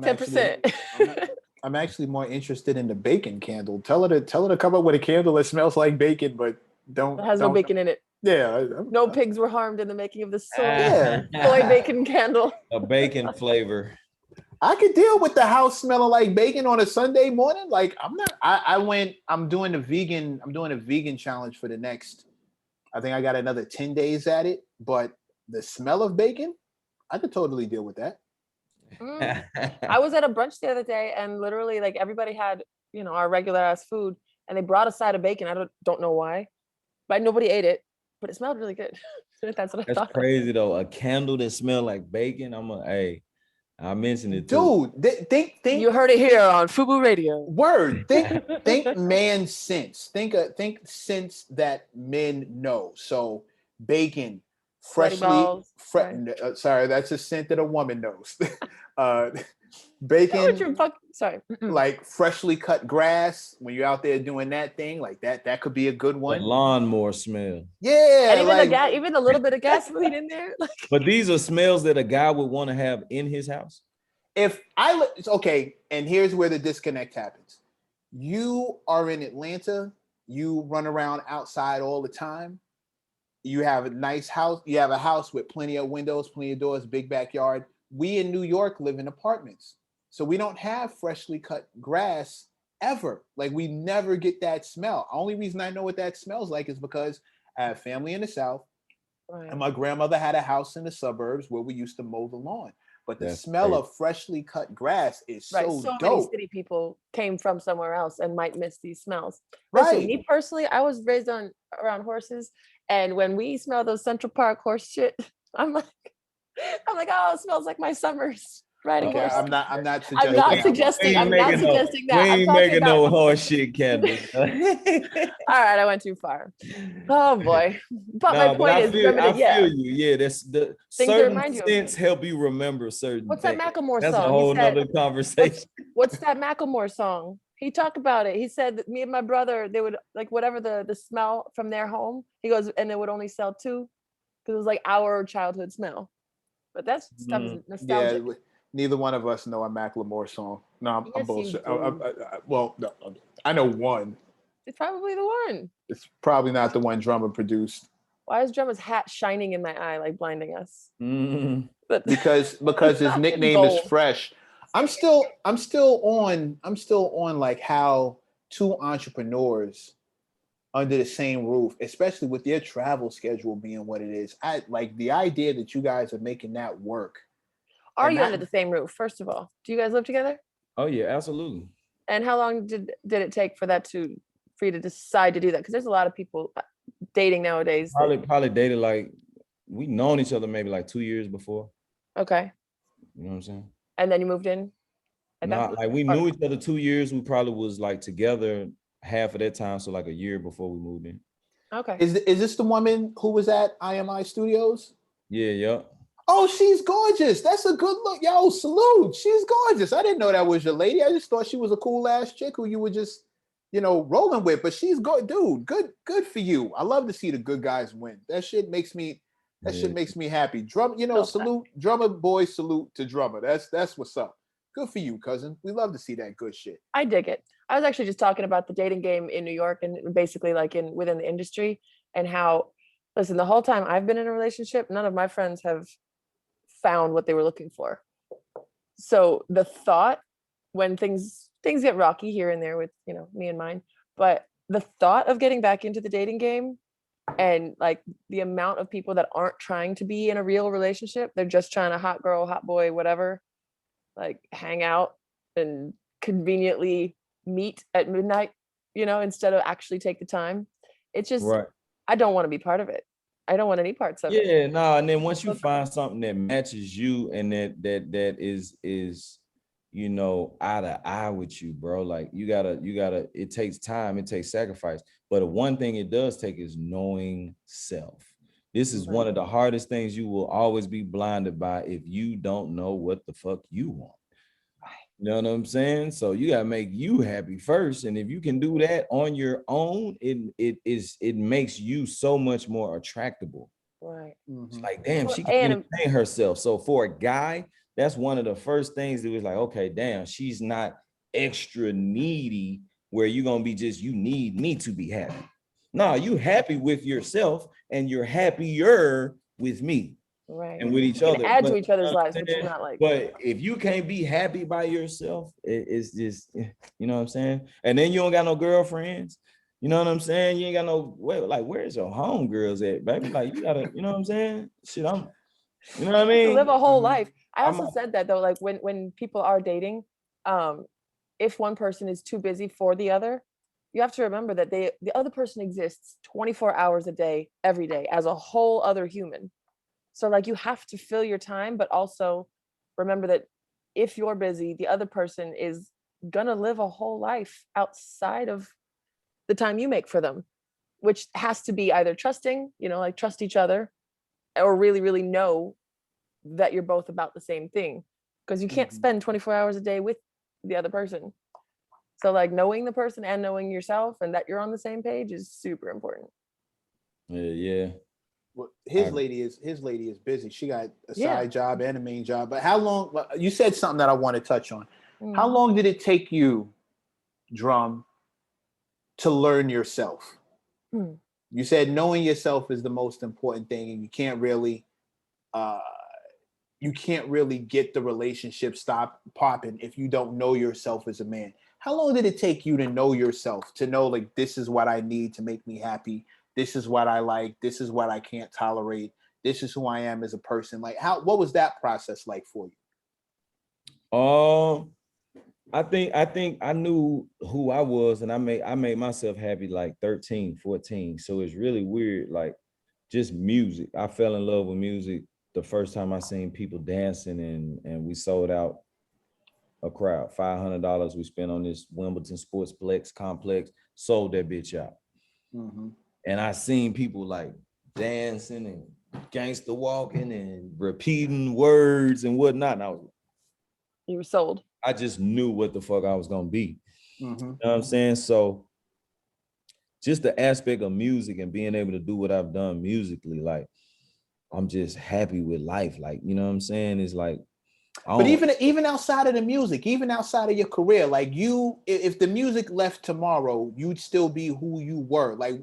Speaker 2: 10%.
Speaker 1: I'm actually more interested in the bacon candle. Tell her to come up with a candle that smells like bacon, but
Speaker 2: It has no bacon in it.
Speaker 1: Yeah.
Speaker 2: No pigs were harmed in the making of the
Speaker 1: Yeah.
Speaker 2: soy bacon candle.
Speaker 3: A bacon flavor.
Speaker 1: I could deal with the house smelling like bacon on a Sunday morning. Like I'm doing a vegan challenge for the next, I think I got another 10 days at it, but the smell of bacon, I could totally deal with that.
Speaker 2: I was at a brunch the other day and literally like everybody had, our regular ass food and they brought a side of bacon. I don't know why, but nobody ate it, but it smelled really good. That's what I thought.
Speaker 3: That's crazy though. A candle that smelled like bacon. I mentioned it too.
Speaker 1: Dude, think
Speaker 2: you heard it here on Fubu Radio.
Speaker 1: Word. Think man sense. Think sense that men know. So bacon, freshly sorry, that's a scent that a woman knows. Bacon,
Speaker 2: sorry.
Speaker 1: Like freshly cut grass when you're out there doing that thing, like that could be a good one.
Speaker 3: The lawnmower smell.
Speaker 1: Yeah,
Speaker 2: and even even a little bit of gasoline in there.
Speaker 3: But these are smells that a guy would want to have in his house.
Speaker 1: Okay, and here's where the disconnect happens. You are in Atlanta, you run around outside all the time. You have a nice house, you have a house with plenty of windows, plenty of doors, big backyard. We in New York live in apartments. So we don't have freshly cut grass ever. Like we never get that smell. Only reason I know what that smells like is because I have family in the South, and my grandmother had a house in the suburbs where we used to mow the lawn. But the smell of freshly cut grass is so dope.
Speaker 2: Many city people came from somewhere else and might miss these smells. Listen, me personally, I was raised around horses, and when we smell those Central Park horse shit, I'm like, oh, it smells like my summers. Riding horse.
Speaker 1: I'm not suggesting.
Speaker 2: I'm not suggesting that.
Speaker 3: We ain't making no horse shit, Candy.
Speaker 2: All right, I went too far. Oh boy. But my point is,
Speaker 3: I feel you. Yeah, that's the certain sense help you remember certain.
Speaker 2: What's that Macklemore
Speaker 3: song? That's a whole nother conversation.
Speaker 2: What's that Macklemore song? He talked about it. He said that me and my brother, they would like whatever the smell from their home. He goes, and they would only sell 2 because it was like our childhood smell. But that stuff is nostalgic.
Speaker 1: Yeah. Neither one of us know a Macklemore song. No, I'm
Speaker 2: Yes, you
Speaker 1: bullshit.
Speaker 2: do.
Speaker 1: Well, no, I know one.
Speaker 2: It's probably the one.
Speaker 1: It's probably not the one Drummer produced
Speaker 2: Why is Drummer's hat shining in my eye, like blinding us?
Speaker 3: Mhm.
Speaker 2: But
Speaker 1: because his nickname is Fresh. I'm still on like how two entrepreneurs under the same roof, especially with their travel schedule being what it is. I like the idea that you guys are making that work.
Speaker 2: are
Speaker 1: And
Speaker 2: you
Speaker 1: that-
Speaker 2: under the same roof? First of all, do you guys live together?
Speaker 3: Oh yeah, absolutely.
Speaker 2: And how long did it take for you to decide to do that? Because there's a lot of people dating nowadays.
Speaker 3: Probably dated like we known each other maybe like 2 years before.
Speaker 2: Okay,
Speaker 3: You know what I'm saying?
Speaker 2: and then you moved in. At that
Speaker 3: Not
Speaker 2: point?
Speaker 3: like we
Speaker 2: Or-
Speaker 3: knew each other 2 years. We probably was like together half of that time, so like a year before we moved in.
Speaker 2: Okay.
Speaker 1: is this the woman who was at IMI Studios?
Speaker 3: Yeah, yeah.
Speaker 1: Oh, she's gorgeous. That's a good look. Yo, salute. She's gorgeous. I didn't know that was your lady. I just thought she was a cool ass chick who you were just, rolling with. But she's good, dude. Good for you. I love to see the good guys win. That shit makes me happy. Salute, Drummer boy, salute to Drummer. That's what's up. Good for you, cousin. We love to see that good shit.
Speaker 2: I dig it. I was actually just talking about the dating game in New York and basically like within the industry and how, listen, the whole time I've been in a relationship, none of my friends have found what they were looking for. So the thought when things get rocky here and there with, me and mine, but the thought of getting back into the dating game and like the amount of people that aren't trying to be in a real relationship, they're just trying to hot girl, hot boy, whatever, like hang out and conveniently meet at midnight, instead of actually take the time. It's just,
Speaker 3: Right.
Speaker 2: I don't want to be part of it. I don't want any parts of it.
Speaker 3: Yeah, no, and then once you find something that matches you and that is eye to eye with you, bro, like you gotta, it takes time, it takes sacrifice. But the one thing it does take is knowing self. This is one of the hardest things you will always be blinded by if you don't know what the fuck you want. You know what I'm saying? So you gotta make you happy first, and if you can do that on your own, it makes you so much more attractable.
Speaker 2: Right.
Speaker 3: It's like, damn,
Speaker 2: Well,
Speaker 3: she can
Speaker 2: and
Speaker 3: entertain herself. So for a guy, that's one of the first things that was like, okay, damn, she's not extra needy where you're gonna be just, you need me to be happy. No, you happy with yourself and you're happier with me.
Speaker 2: right.
Speaker 3: And with each
Speaker 2: You
Speaker 3: other.
Speaker 2: can add to
Speaker 3: But,
Speaker 2: each other's lives, but you're not like.
Speaker 3: but if you can't be happy by yourself, it's just, you know what I'm saying? And then you don't got no girlfriends. You know what I'm saying? You ain't got no, where's your homegirls at, baby? Like, you gotta, you know what I'm saying? Shit, you know what I
Speaker 2: To
Speaker 3: mean?
Speaker 2: live a whole life. I
Speaker 3: I'm
Speaker 2: also said that though, like when people are dating, if one person is too busy for the other, you have to remember that the other person exists 24 hours a day, every day, as a whole other human. So like you have to fill your time, but also remember that if you're busy, the other person is gonna live a whole life outside of the time you make for them, which has to be either trusting, like trust each other, or really, really know that you're both about the same thing. Because you can't spend 24 hours a day with the other person. So like knowing the person and knowing yourself and that you're on the same page is super important.
Speaker 3: Yeah.
Speaker 1: Well, his lady is busy. She got a
Speaker 2: Yeah.
Speaker 1: side job and a main job. But how long? You said something that I want to touch on. How
Speaker 2: Mhm.
Speaker 1: long did it take you, Drum, to learn yourself?
Speaker 2: Hmm.
Speaker 1: You said knowing yourself is the most important thing, and you can't really get the relationship stop popping if you don't know yourself as a man. How long did it take you to know yourself, to know like this is what I need to make me happy? This is what I like. This is what I can't tolerate. This is who I am as a person. Like what was that process like for you?
Speaker 3: I think I knew who I was, and I made myself happy like 13, 14. So it's really weird, like just music. I fell in love with music the first time I seen people dancing, and we sold out a crowd. $500 we spent on this Wimbledon Sportsplex complex, sold that bitch out.
Speaker 1: Mm-hmm.
Speaker 3: And I seen people like dancing and gangster walking and repeating words and whatnot. And
Speaker 2: You were sold.
Speaker 3: I just knew what the fuck I was gonna be.
Speaker 1: Mm-hmm.
Speaker 3: You know what I'm saying? So just the aspect of music and being able to do what I've done musically, like I'm just happy with life. Like, you know what I'm saying? It's like
Speaker 1: But even outside of the music, even outside of your career, like if the music left tomorrow, you'd still be who you were. Like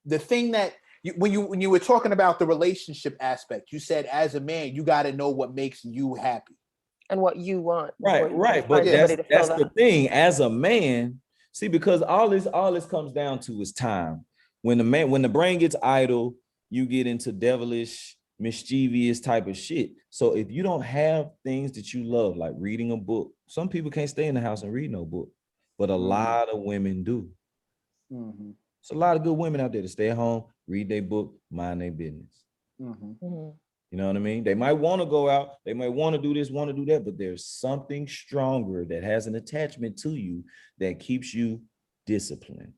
Speaker 1: the thing that when you were talking about the relationship aspect, you said as a man, you got to know what makes you happy
Speaker 2: and what you want.
Speaker 3: Right. But that's the thing. As a man, see, because all this comes down to is time. When the brain gets idle, you get into devilish, mischievous type of shit. So if you don't have things that you love, like reading a book, some people can't stay in the house and read no book, but a lot of women do.
Speaker 1: Mm-hmm.
Speaker 3: It's a lot of good women out there to stay at home, read their book, mind their business.
Speaker 1: Mm-hmm.
Speaker 2: Mm-hmm.
Speaker 3: You know what I mean? They might want to go out, they might want to do this, want to do that, but there's something stronger that has an attachment to you that keeps you disciplined.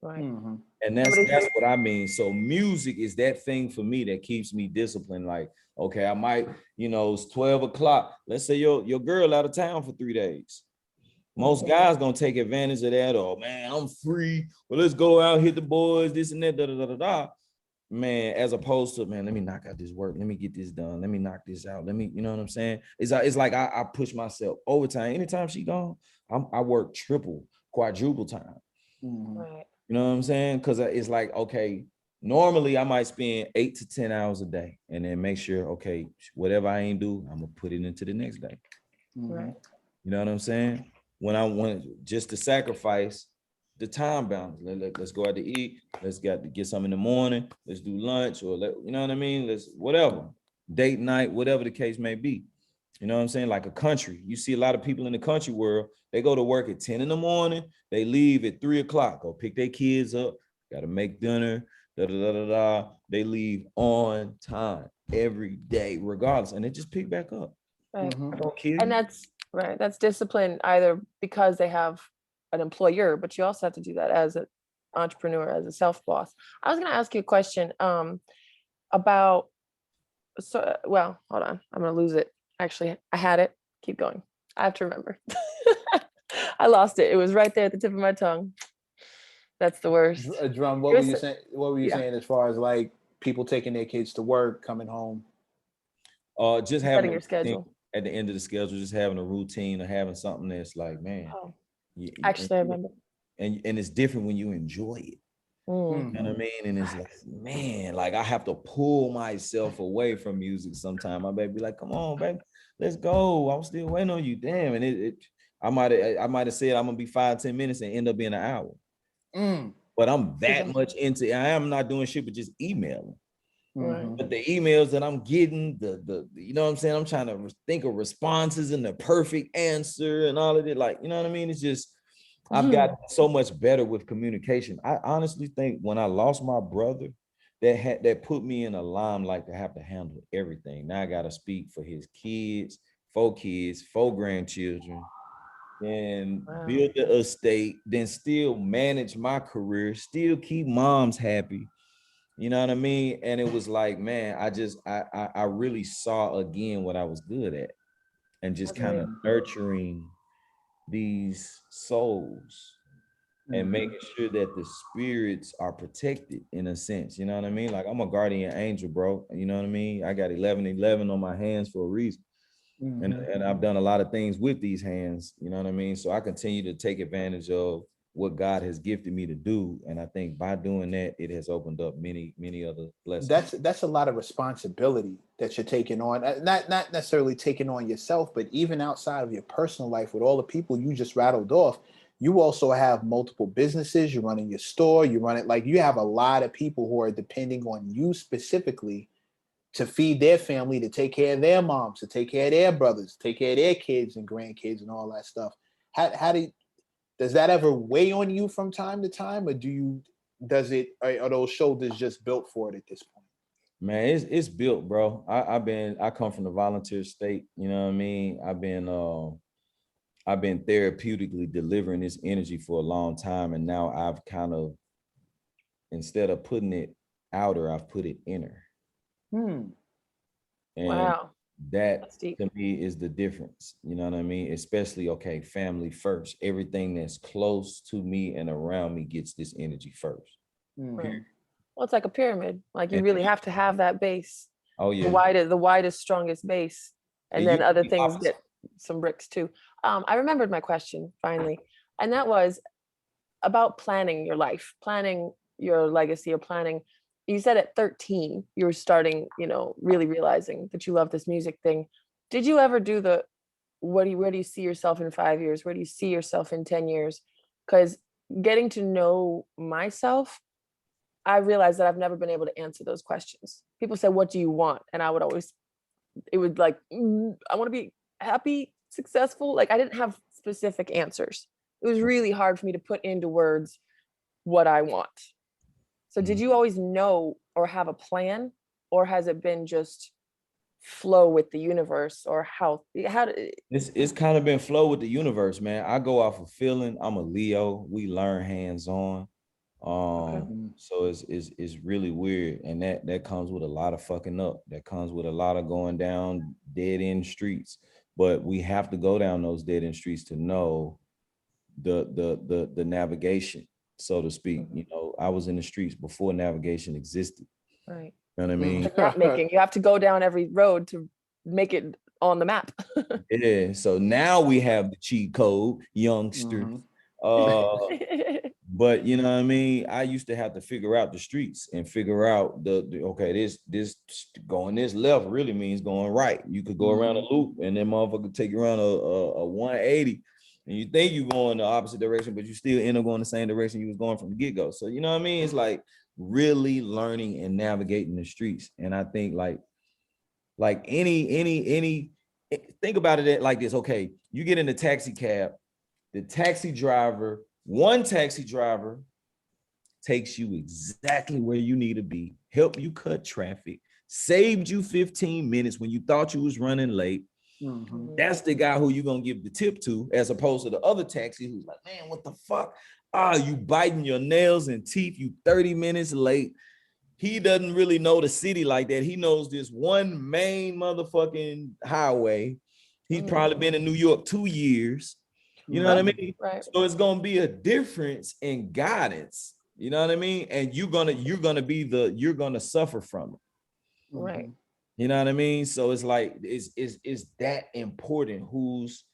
Speaker 2: Right.
Speaker 1: Mm-hmm.
Speaker 3: And that's what I mean. So music is that thing for me that keeps me disciplined. Like, okay, I might, it's 12 o'clock. Let's say your girl out of town for 3 days. Most guys gonna take advantage of that. Oh man, I'm free. Well, let's go out, hit the boys, this and that, da da da da da. Man, as opposed to, man, let me knock out this work. Let me get this done. Let me knock this out. Let me, you know what I'm saying? It's like I push myself overtime. Anytime she gone, I work triple, quadruple time.
Speaker 1: Mm-hmm.
Speaker 2: Right.
Speaker 3: You know what I'm saying? Because it's like, okay, normally I might spend 8 to 10 hours a day and then make sure, okay, whatever I ain't do, I'm gonna put it into the next day.
Speaker 2: Right.
Speaker 3: You know what I'm saying? When I want just to sacrifice the time balance. Let's go out to eat. Let's get some in the morning. Let's do lunch or you know what I mean? Let's whatever. Date night, whatever the case may be. You know what I'm saying? Like a country. You see a lot of people in the country world, they go to work at 10 in the morning. They leave at 3 o'clock. Go pick their kids up. Got to make dinner. Da, da, da, da, da. They leave on time every day, regardless. And they just pick back up.
Speaker 2: Right.
Speaker 3: Mm-hmm.
Speaker 2: And that's right. That's discipline either because they have an employer, but you also have to do that as an entrepreneur, as a self-boss. I was going to ask you a question about, well, hold on. I'm going to lose it. Actually, I had it. Keep going. I have to remember. I lost it. It was right there at the tip of my tongue. That's the worst.
Speaker 1: Drum, what were you saying? What were you saying as far as like people taking their kids to work, coming home?
Speaker 3: Just having
Speaker 2: your schedule.
Speaker 3: At the end of the schedule, just having a routine or having something that's like, man.
Speaker 2: Actually, I remember.
Speaker 3: And it's different when you enjoy it. You know what I mean? And it's like, man, like I have to pull myself away from music sometime. My baby be like, come on, baby, let's go. I'm still waiting on you. Damn. And I might have said I'm gonna be 5-10 minutes and end up being an hour. But I'm that much into it. I am not doing shit but just emailing. But the emails that I'm getting, the you know what I'm saying? I'm trying to think of responses and the perfect answer and all of it. Like, you know what I mean? It's just I've gotten so much better with communication. I honestly think when I lost my brother, that put me in a limelight to have to handle everything. Now I gotta speak for his kids, 4 grandchildren, and build the estate, then still manage my career, still keep moms happy. You know what I mean? And it was like, man, I really saw again what I was good at and just kind of nurturing these souls and making sure that the spirits are protected in a sense. You know what I mean? Like I'm a guardian angel, bro. You know what I mean? I got 1111 on my hands for a reason. And I've done a lot of things with these hands, you know what I mean? So I continue to take advantage of what God has gifted me to do. And I think by doing that, it has opened up many, many other blessings.
Speaker 1: That's a lot of responsibility that you're taking on. Not necessarily taking on yourself, but even outside of your personal life with all the people you just rattled off, you also have multiple businesses. You're running your store. You run it like you have a lot of people who are depending on you specifically to feed their family, to take care of their moms, to take care of their brothers, take care of their kids and grandkids and all that stuff. Does that ever weigh on you from time to time, or are those shoulders just built for it at this point?
Speaker 3: Man, it's built, bro. I come from the volunteer state, you know what I mean? I've been therapeutically delivering this energy for a long time, and now I've kind of, instead of putting it outer, I've put it inner. And that to me is the difference. You know what I mean? Especially, okay, family first. Everything that's close to me and around me gets this energy first.
Speaker 2: Right. Well, it's like a pyramid. Like you really have to have that base.
Speaker 3: Oh yeah.
Speaker 2: The widest, strongest base And
Speaker 3: Yeah,
Speaker 2: then
Speaker 3: you
Speaker 2: other
Speaker 3: the
Speaker 2: things
Speaker 3: opposite.
Speaker 2: get some bricks too. I remembered my question finally, and that was about planning your life, planning your legacy, or planning. You said at 13 you were starting, really realizing that you love this music thing. Did you ever do the where do you see yourself in 5 years? Where do you see yourself in 10 years? Because getting to know myself, I realized that I've never been able to answer those questions. People say, what do you want? And I would always, it would like, I want to be happy, successful. Like I didn't have specific answers. It was really hard for me to put into words what I want. So did you always know or have a plan, or has it been just flow with the universe, or how did
Speaker 3: It's kind of been flow with the universe, man. I go off of feeling. I'm a Leo. We learn hands on.
Speaker 2: Okay.
Speaker 3: So it's really weird, and that comes with a lot of fucking up. That comes with a lot of going down dead end streets. But we have to go down those dead end streets to know the navigation, so to speak. You know, I was in the streets before navigation existed.
Speaker 2: right?
Speaker 3: You know what I mean?
Speaker 2: Like map making, you have to go down every road to make it on the map.
Speaker 3: Yeah. So now we have the cheat code, youngsters. Uh, but you know what I mean? I used to have to figure out the streets and figure out okay, this going this left really means going right. You could go around a loop and then motherfucker take you around a 180, and you think you're going the opposite direction, but you still end up going the same direction you was going from the get-go. So you know what I mean? It's like really learning and navigating the streets. And I think like any think about it like this. Okay, you get in a taxi cab, one taxi driver takes you exactly where you need to be, help you cut traffic, saved you 15 minutes when you thought you was running late. That's the guy who you're gonna give the tip to, as opposed to the other taxi who's like, man, what the fuck? You biting your nails and teeth, you 30 minutes late. He doesn't really know the city like that. He knows this one main motherfucking highway. He's probably been in New York 2 years. You know what I mean?
Speaker 2: Right.
Speaker 3: So it's gonna be a difference in guidance. You know what I mean? And you're gonna suffer from it.
Speaker 2: Right.
Speaker 3: You know what I mean? So it's like it's that important whose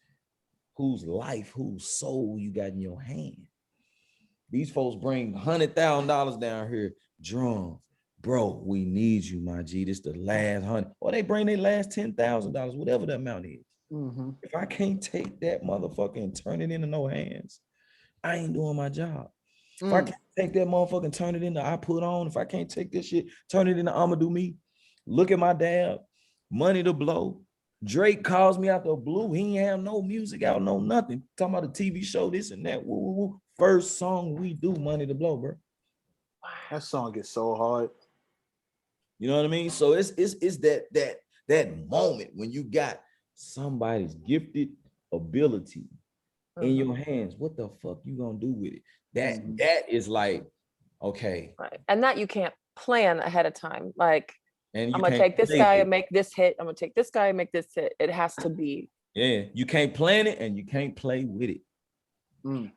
Speaker 3: life, whose soul you got in your hand. These folks bring $100,000 down here, drums. Bro, we need you, my G. This the last 100. Or they bring their last $10,000, whatever the amount is. If I can't take that motherfucker and turn it into no hands, I ain't doing my job. If I can't take that motherfucker and turn it into I put on, if I can't take this shit, turn it into I'ma do me. Look at my dad, Money to Blow. Drake calls me out the blue. He ain't have no music out, no nothing. Talking about a TV show, this and that. Woo, woo, woo. First song we do, Money to Blow, bro.
Speaker 1: That song is so hard.
Speaker 3: You know what I mean? So it's that moment when you got somebody's gifted ability in your hands. What the fuck you gonna do with it? That is like, okay.
Speaker 2: Right. And that you can't plan ahead of time. Like,
Speaker 3: And
Speaker 2: I'm gonna take this guy and make this hit. I'm gonna take this guy and make this hit. It has to be.
Speaker 3: Yeah, you can't plan it and you can't play with it.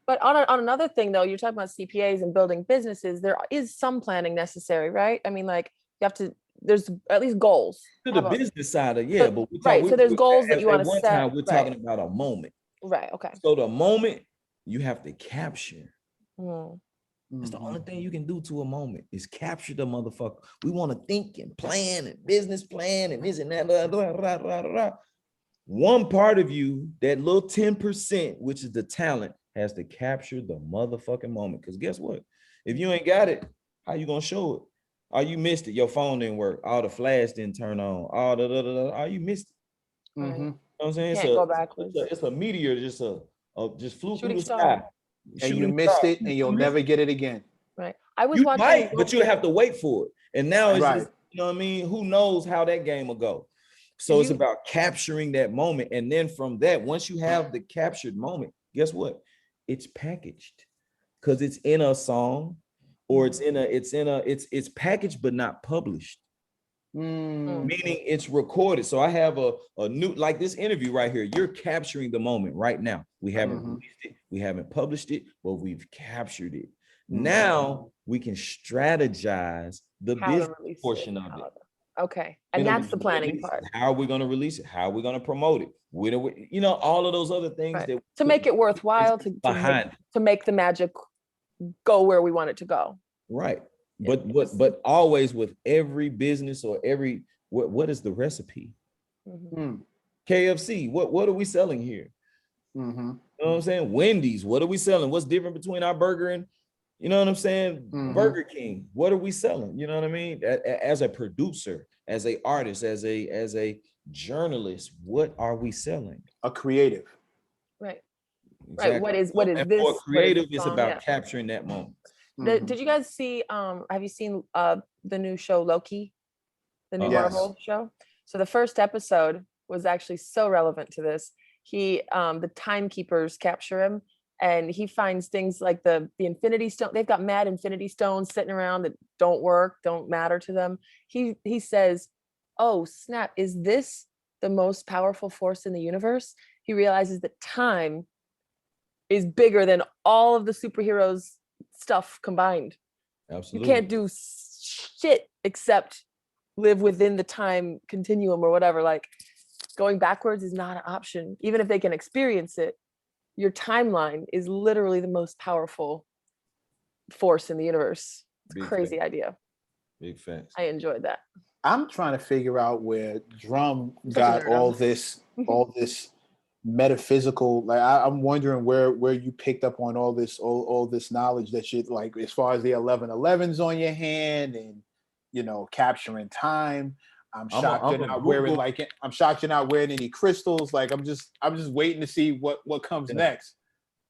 Speaker 2: But on another thing though, you're talking about CPAs and building businesses. There is some planning necessary, right? I mean, like you have to. There's at least goals.
Speaker 3: To the business side of
Speaker 2: so,
Speaker 3: but
Speaker 2: right. So there's goals that you want to
Speaker 3: one
Speaker 2: set.
Speaker 3: Time we're talking about a moment.
Speaker 2: Right. Okay.
Speaker 3: So the moment you have to capture. That's the only thing you can do to a moment is capture the motherfucker. We want to think and plan and business plan and this and that. Blah, blah, blah, blah, blah. One part of you, that little 10%, which is the talent, has to capture the motherfucking moment. Because guess what? If you ain't got it, how you gonna show it? Oh, you missed it. Your phone didn't work. All the flash didn't turn on. Oh, you missed it.
Speaker 2: Right.
Speaker 3: You know what I'm saying?
Speaker 2: Can't go backwards.
Speaker 3: It's a meteor, just flew through the
Speaker 2: star.
Speaker 3: sky.
Speaker 1: And you missed it, and you'll never get it again.
Speaker 2: Right. I was
Speaker 3: You
Speaker 2: watching.
Speaker 3: might, but you have to wait for it. And now it's
Speaker 1: Right.
Speaker 3: just, you know what I mean? Who knows how that game will go? So it's about capturing that moment. And then from that, once you have the captured moment, guess what? It's packaged because it's in a song or it's packaged but not published. Meaning it's recorded. So I have a new, like this interview right here. You're capturing the moment right now. We haven't released it, we haven't published it, but we've captured it. Now we can strategize the business portion of it.
Speaker 2: Okay. And
Speaker 3: When are we
Speaker 2: that's the
Speaker 3: gonna
Speaker 2: planning
Speaker 3: release it?
Speaker 2: part.
Speaker 3: How are we going to release it? How are we going to promote it? Where do we, all of those other things
Speaker 2: Right.
Speaker 3: that
Speaker 2: To make it worthwhile, to
Speaker 3: behind it.
Speaker 2: make the magic go where we want it to go.
Speaker 3: Right.
Speaker 2: Yeah,
Speaker 3: But always with every business or every what is the recipe?
Speaker 2: Mhm.
Speaker 3: KFC, what are we selling here?
Speaker 1: Mm-hmm.
Speaker 3: You know what I'm saying? Wendy's, what are we selling? What's different between our burger and, you know what I'm saying?
Speaker 1: Mhm.
Speaker 3: Burger King, what are we selling? You know what I mean? As a producer, as a artist, as a journalist, what are we selling?
Speaker 1: A creative.
Speaker 2: Right.
Speaker 3: Exactly.
Speaker 2: Right. What is
Speaker 3: And
Speaker 2: this?
Speaker 3: for
Speaker 2: What is the
Speaker 3: creative, it's
Speaker 2: song?
Speaker 3: about
Speaker 2: Yeah.
Speaker 3: capturing that moment.
Speaker 1: Mhm.
Speaker 2: Did you guys see, have you seen the new show Loki? The new
Speaker 1: Yes.
Speaker 2: Marvel show? So the first episode was actually so relevant to this. The timekeepers capture him, and he finds things like the Infinity Stone. They've got mad Infinity Stones sitting around that don't work, don't matter to them. He says, "Oh snap! Is this the most powerful force in the universe?" He realizes that time is bigger than all of the superheroes stuff combined. You
Speaker 3: Absolutely.
Speaker 2: can't do shit except live within the time continuum or whatever. Like, going backwards is not an option. Even if they can experience it, your timeline is literally the most powerful force in the universe. It's a
Speaker 3: Big
Speaker 2: crazy
Speaker 3: fact.
Speaker 2: idea.
Speaker 3: Big facts.
Speaker 2: I enjoyed that.
Speaker 1: I'm trying to figure out where Drum
Speaker 2: Such a
Speaker 1: got
Speaker 2: nerd,
Speaker 1: all
Speaker 2: I'm-
Speaker 1: this metaphysical. Like I'm wondering where you picked up on all this knowledge that you like as far as the 1111s on your hand and capturing time. I'm shocked
Speaker 3: I'm
Speaker 1: you're
Speaker 3: a
Speaker 1: not wearing
Speaker 3: Google.
Speaker 1: I'm shocked you're not wearing any crystals. Like I'm just waiting to see what comes
Speaker 3: Yeah.
Speaker 1: next.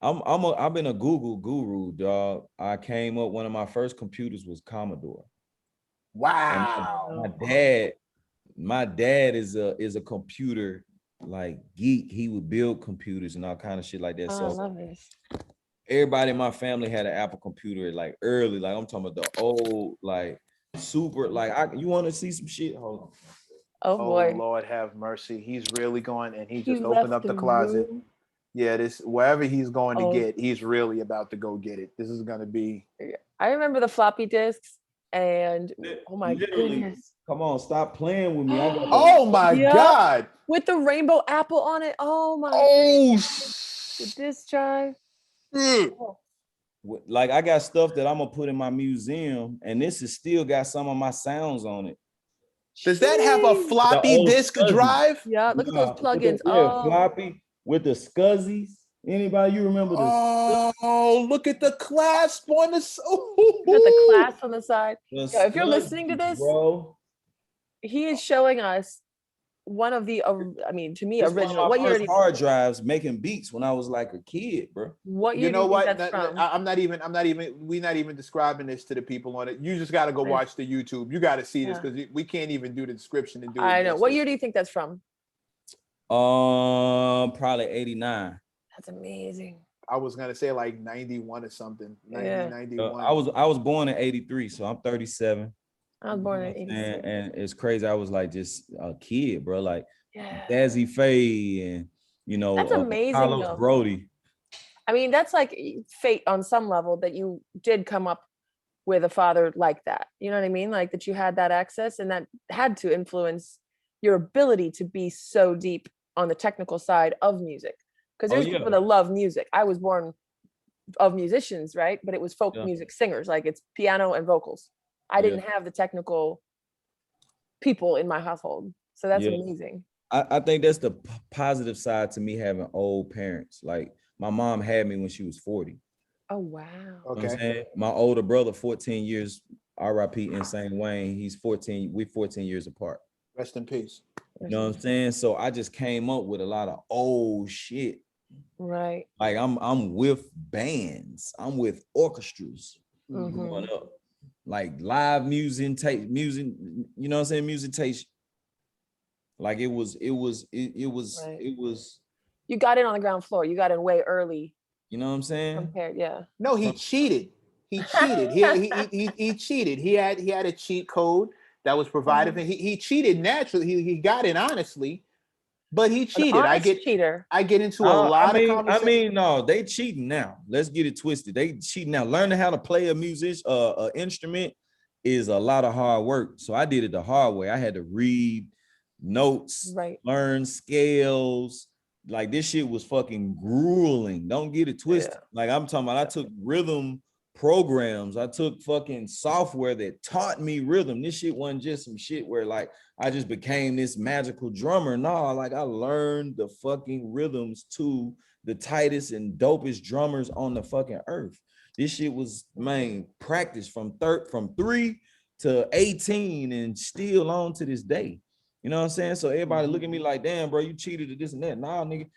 Speaker 3: I've been a Google guru, dog. I came up, one of my first computers was Commodore. And
Speaker 1: Wow.
Speaker 3: my dad is a computer like geek. He would build computers and all kind of shit like that.
Speaker 2: Oh, I
Speaker 3: So
Speaker 2: love this.
Speaker 3: everybody in my family had an Apple computer, like early, like I'm talking about the old, like super, like you want to see some shit? Hold on.
Speaker 2: Oh
Speaker 1: Oh
Speaker 2: boy.
Speaker 1: Lord have mercy. He's really going and he
Speaker 2: He
Speaker 1: just opened
Speaker 2: left
Speaker 1: up the closet.
Speaker 2: room.
Speaker 1: Yeah, this wherever he's going to
Speaker 2: Oh.
Speaker 1: get, he's really about to go get it. This is gonna be
Speaker 2: I remember the floppy disks, and oh my
Speaker 3: Literally,
Speaker 2: goodness.
Speaker 3: come on, stop playing with me. I got
Speaker 1: oh my
Speaker 2: Yep.
Speaker 1: god.
Speaker 2: With the rainbow apple on it. Oh my
Speaker 1: Oh
Speaker 2: the disk drive.
Speaker 1: shit.
Speaker 2: Oh,
Speaker 3: like I got stuff that I'm gonna put in my museum, and this is still got some of my sounds on it.
Speaker 1: Does that have a
Speaker 2: jeez.
Speaker 1: floppy
Speaker 3: old
Speaker 1: disk
Speaker 3: SCSI.
Speaker 1: drive?
Speaker 2: Yeah, look at those
Speaker 3: Nah, with
Speaker 2: plugins.
Speaker 3: yeah,
Speaker 2: Oh,
Speaker 3: floppy with the SCSIs. Anybody you remember the
Speaker 1: Oh, look at the clasp on the
Speaker 2: got the clasp on the side. Yeah, if you're
Speaker 3: SCSIs,
Speaker 2: listening to this,
Speaker 3: bro?
Speaker 2: he is showing us one of the, I mean, to me,
Speaker 3: It's one
Speaker 2: original.
Speaker 3: of
Speaker 2: What
Speaker 3: my
Speaker 2: year?
Speaker 3: first hard drives making beats when I was like a kid, bro.
Speaker 2: What
Speaker 1: You
Speaker 2: year do
Speaker 1: know
Speaker 2: you think
Speaker 1: what?
Speaker 2: that's from?
Speaker 1: We're not even describing this to the people on it. You just got to go
Speaker 2: Right.
Speaker 1: watch the YouTube. You got to see this
Speaker 2: Yeah.
Speaker 1: because we can't even do the description and do it.
Speaker 2: I know. What
Speaker 1: justice.
Speaker 2: year do you think that's from?
Speaker 3: Probably 89.
Speaker 2: That's amazing.
Speaker 1: I was gonna say like 91 or something. 90,
Speaker 2: Yeah.
Speaker 1: 91.
Speaker 3: I was born in 83, so I'm 37.
Speaker 2: I was born in
Speaker 3: And,
Speaker 2: 86.
Speaker 3: and it's crazy. I was like just a kid, bro. Like
Speaker 2: Yeah.
Speaker 3: Dazzy Faye and
Speaker 2: That's amazing,
Speaker 3: Carlos
Speaker 2: though.
Speaker 3: Brody.
Speaker 2: I mean, that's like fate on some level that you did come up with a father like that. You know what I mean? Like that you had that access, and that had to influence your ability to be so deep on the technical side of music. Because there's people that love music. I was born of musicians, right? But it was folk music singers, like it's piano and vocals. I didn't have the technical people in my household. So that's amazing.
Speaker 3: I think that's the positive side to me having old parents. Like my mom had me when she was 40.
Speaker 2: Oh wow.
Speaker 3: You know what I'm
Speaker 1: Okay.
Speaker 3: saying? My older brother, 14 years, RIP Insane Wayne. He's 14, we 14 years apart.
Speaker 1: Rest in peace.
Speaker 3: You know what I'm saying? So I just came up with a lot of old shit.
Speaker 2: Right.
Speaker 3: Like I'm with bands, I'm with orchestras
Speaker 2: Mhm.
Speaker 3: growing up. Like live music, music, you know what I'm saying? Musitation. Like it was.
Speaker 2: You got in on the ground floor. You got in way early
Speaker 3: You know what I'm saying?
Speaker 2: compared. Yeah.
Speaker 1: No, he cheated. He cheated. He cheated. He had a cheat code that was provided for him. He cheated naturally. He got in honestly, but he cheated.
Speaker 2: An honest cheater.
Speaker 1: I get into a lot of conversations.
Speaker 3: I mean, no, they cheating now. Let's get it twisted. They cheating now. Learning how to play a instrument is a lot of hard work. So I did it the hard way. I had to read notes,
Speaker 2: Right.
Speaker 3: learn scales. Like this shit was fucking grueling. Don't get it twisted.
Speaker 2: Yeah.
Speaker 3: Like I'm talking about, I took rhythm programs. I took fucking software that taught me rhythm. This shit wasn't just some shit where like I just became this magical drummer. No, like I learned the fucking rhythms to the tightest and dopest drummers on the fucking earth. This shit was, man, practice from 3 to 18 and still on to this day. You know what I'm saying? So everybody look at me like, damn, bro, you cheated at this and that. Nah, nigga.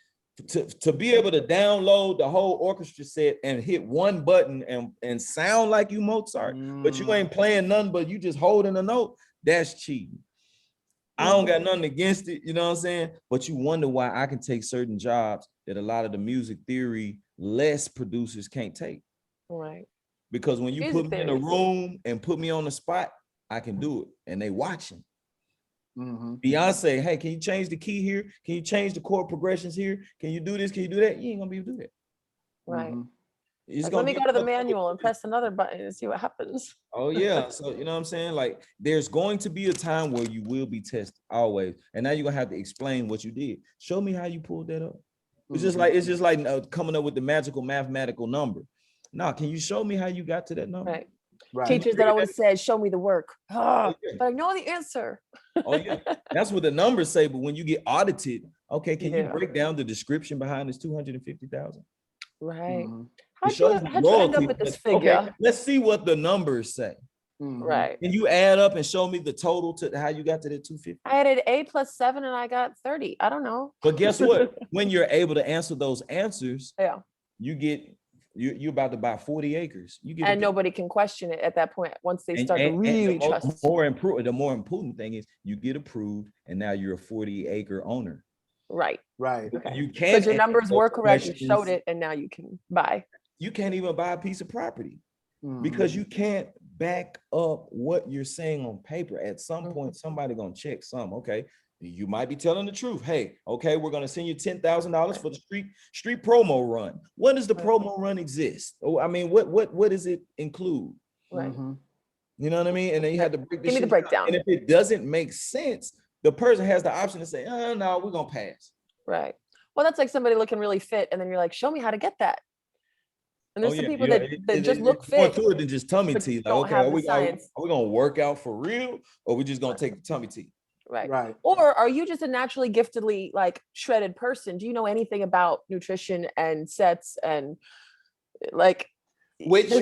Speaker 3: To be able to download the whole orchestra set and hit one button and sound like you Mozart, but you ain't playing none, but you just holding a note, that's cheating. I don't got nothing against it, you know what I'm saying? But you wonder why I can take certain jobs that a lot of the music theory less producers can't take.
Speaker 2: Right.
Speaker 3: Because when you put me in a room and put me on the spot, I can do it. And they watching. Beyonce, hey, can you change the key here? Can you change the chord progressions here? Can you do this? Can you do that? You ain't gonna be able to do that.
Speaker 2: Right.
Speaker 3: It's
Speaker 2: Like,
Speaker 3: gonna
Speaker 2: let me go to the manual and press another button and see what happens.
Speaker 3: Oh yeah. So you know what I'm saying? Like there's going to be a time where you will be tested always. And now you're gonna have to explain what you did. Show me how you pulled that up. It's just like coming up with the magical mathematical number. Now, can you show me how you got to that number?
Speaker 2: Right. Teachers that always said, show me the work. Oh, but I know the answer.
Speaker 3: Oh yeah, that's what the numbers say. But when you get audited, okay, can you break down the description behind this 250,000?
Speaker 2: Right. How'd you end up with this figure?
Speaker 3: Okay, let's see what the numbers say.
Speaker 2: Right.
Speaker 3: Can you add up and show me the total to how you got to the 250?
Speaker 2: I added A plus 7 and I got 30. I don't know.
Speaker 3: But guess what? When you're able to answer those answers,
Speaker 2: yeah,
Speaker 3: you're about to buy 40 acres. You get,
Speaker 2: and nobody can question it at that point once they start to really trust.
Speaker 3: The more important thing is you get approved, and now you're a 40-acre owner.
Speaker 2: Right.
Speaker 3: Okay. You can't,
Speaker 2: because your numbers were correct. You showed it, and now you can buy.
Speaker 3: You can't even buy a piece of property because you can't back up what you're saying on paper. At some point, somebody gonna check some. Okay, you might be telling the truth. Hey, okay, we're gonna send you $10,000 for the street promo run. When does the promo run exist? Oh, I mean, what does it include?
Speaker 2: Right.
Speaker 3: You know what I mean? And then you have to break
Speaker 2: Give me the breakdown.
Speaker 3: And if it doesn't make sense, the person has the option to say, oh, no, we're gonna pass.
Speaker 2: Right. Well, that's like somebody looking really fit, and then you're like, show me how to get that. And there's some people that just look fit.
Speaker 3: More to it than just tummy tea. Like, okay, are we gonna work out for real, or we just gonna take the tummy tea?
Speaker 2: Right. Or are you just a naturally giftedly like shredded person? Do you know anything about nutrition and sets and like
Speaker 1: which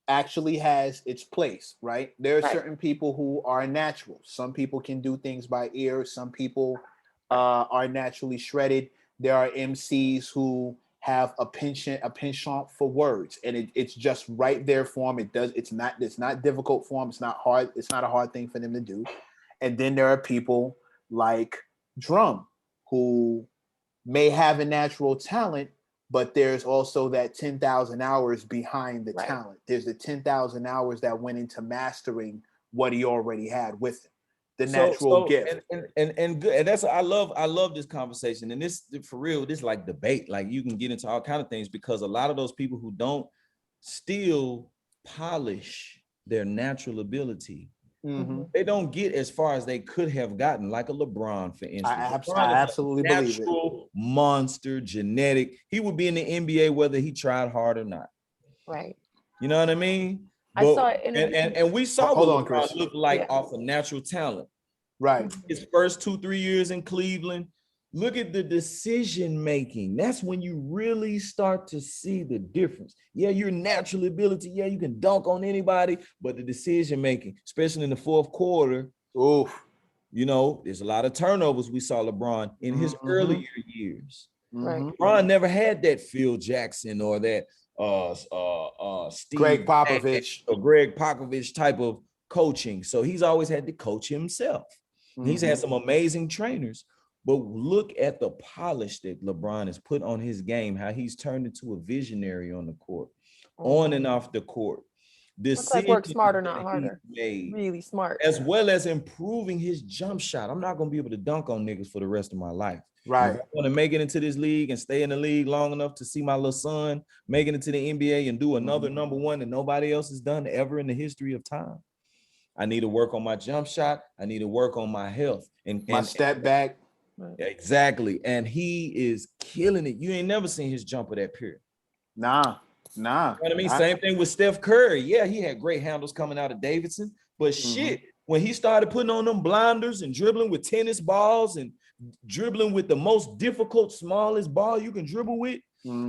Speaker 1: actually has its place, right? There are certain people who are natural. Some people can do things by ear. Some people are naturally shredded. There are MCs who have a penchant for words, and it's just right there for them. It's not difficult for them. It's not hard. It's not a hard thing for them to do. And then there are people like Drum who may have a natural talent, but there's also that 10,000 hours behind the talent. There's the 10,000 hours that went into mastering what he already had with him. The natural gift.
Speaker 3: And good. And that's, I love this conversation. And this, for real, this like debate. Like you can get into all kind of things because a lot of those people who don't still polish their natural ability, they don't get as far as they could have gotten, like a LeBron, for instance.
Speaker 1: I absolutely believe it.
Speaker 3: Natural monster, genetic. He would be in the NBA whether he tried hard or not.
Speaker 2: Right.
Speaker 3: You know what I mean?
Speaker 2: I saw it
Speaker 3: and we saw what LeBron looked like off of natural talent.
Speaker 1: Right.
Speaker 3: His first 2-3 years in Cleveland. Look at the decision making. That's when you really start to see the difference. Yeah, your natural ability. Yeah, you can dunk on anybody, but the decision making, especially in the fourth quarter, you know, there's a lot of turnovers we saw LeBron in his earlier years.
Speaker 2: Right.
Speaker 3: LeBron never had that Phil Jackson or that Steve
Speaker 1: Greg Popovich
Speaker 3: or Greg Popovich type of coaching. So he's always had to coach himself. He's had some amazing trainers, but look at the polish that LeBron has put on his game, how he's turned into a visionary on the court, on and off the court.
Speaker 2: Looks like work smarter, not harder. Really smart.
Speaker 3: As well as improving his jump shot. I'm not going to be able to dunk on niggas for the rest of my life.
Speaker 1: Right.
Speaker 3: If I want to make it into this league and stay in the league long enough to see my little son make it into the NBA and do another number one that nobody else has done ever in the history of time, I need to work on my jump shot. I need to work on my health and
Speaker 1: My step back.
Speaker 3: exactly. And he is killing it. You ain't never seen his jumper that pure.
Speaker 1: Nah.
Speaker 3: You know what I mean? Same thing with Steph Curry. Yeah, he had great handles coming out of Davidson, but shit, when he started putting on them blinders and dribbling with tennis balls and dribbling with the most difficult, smallest ball you can dribble with,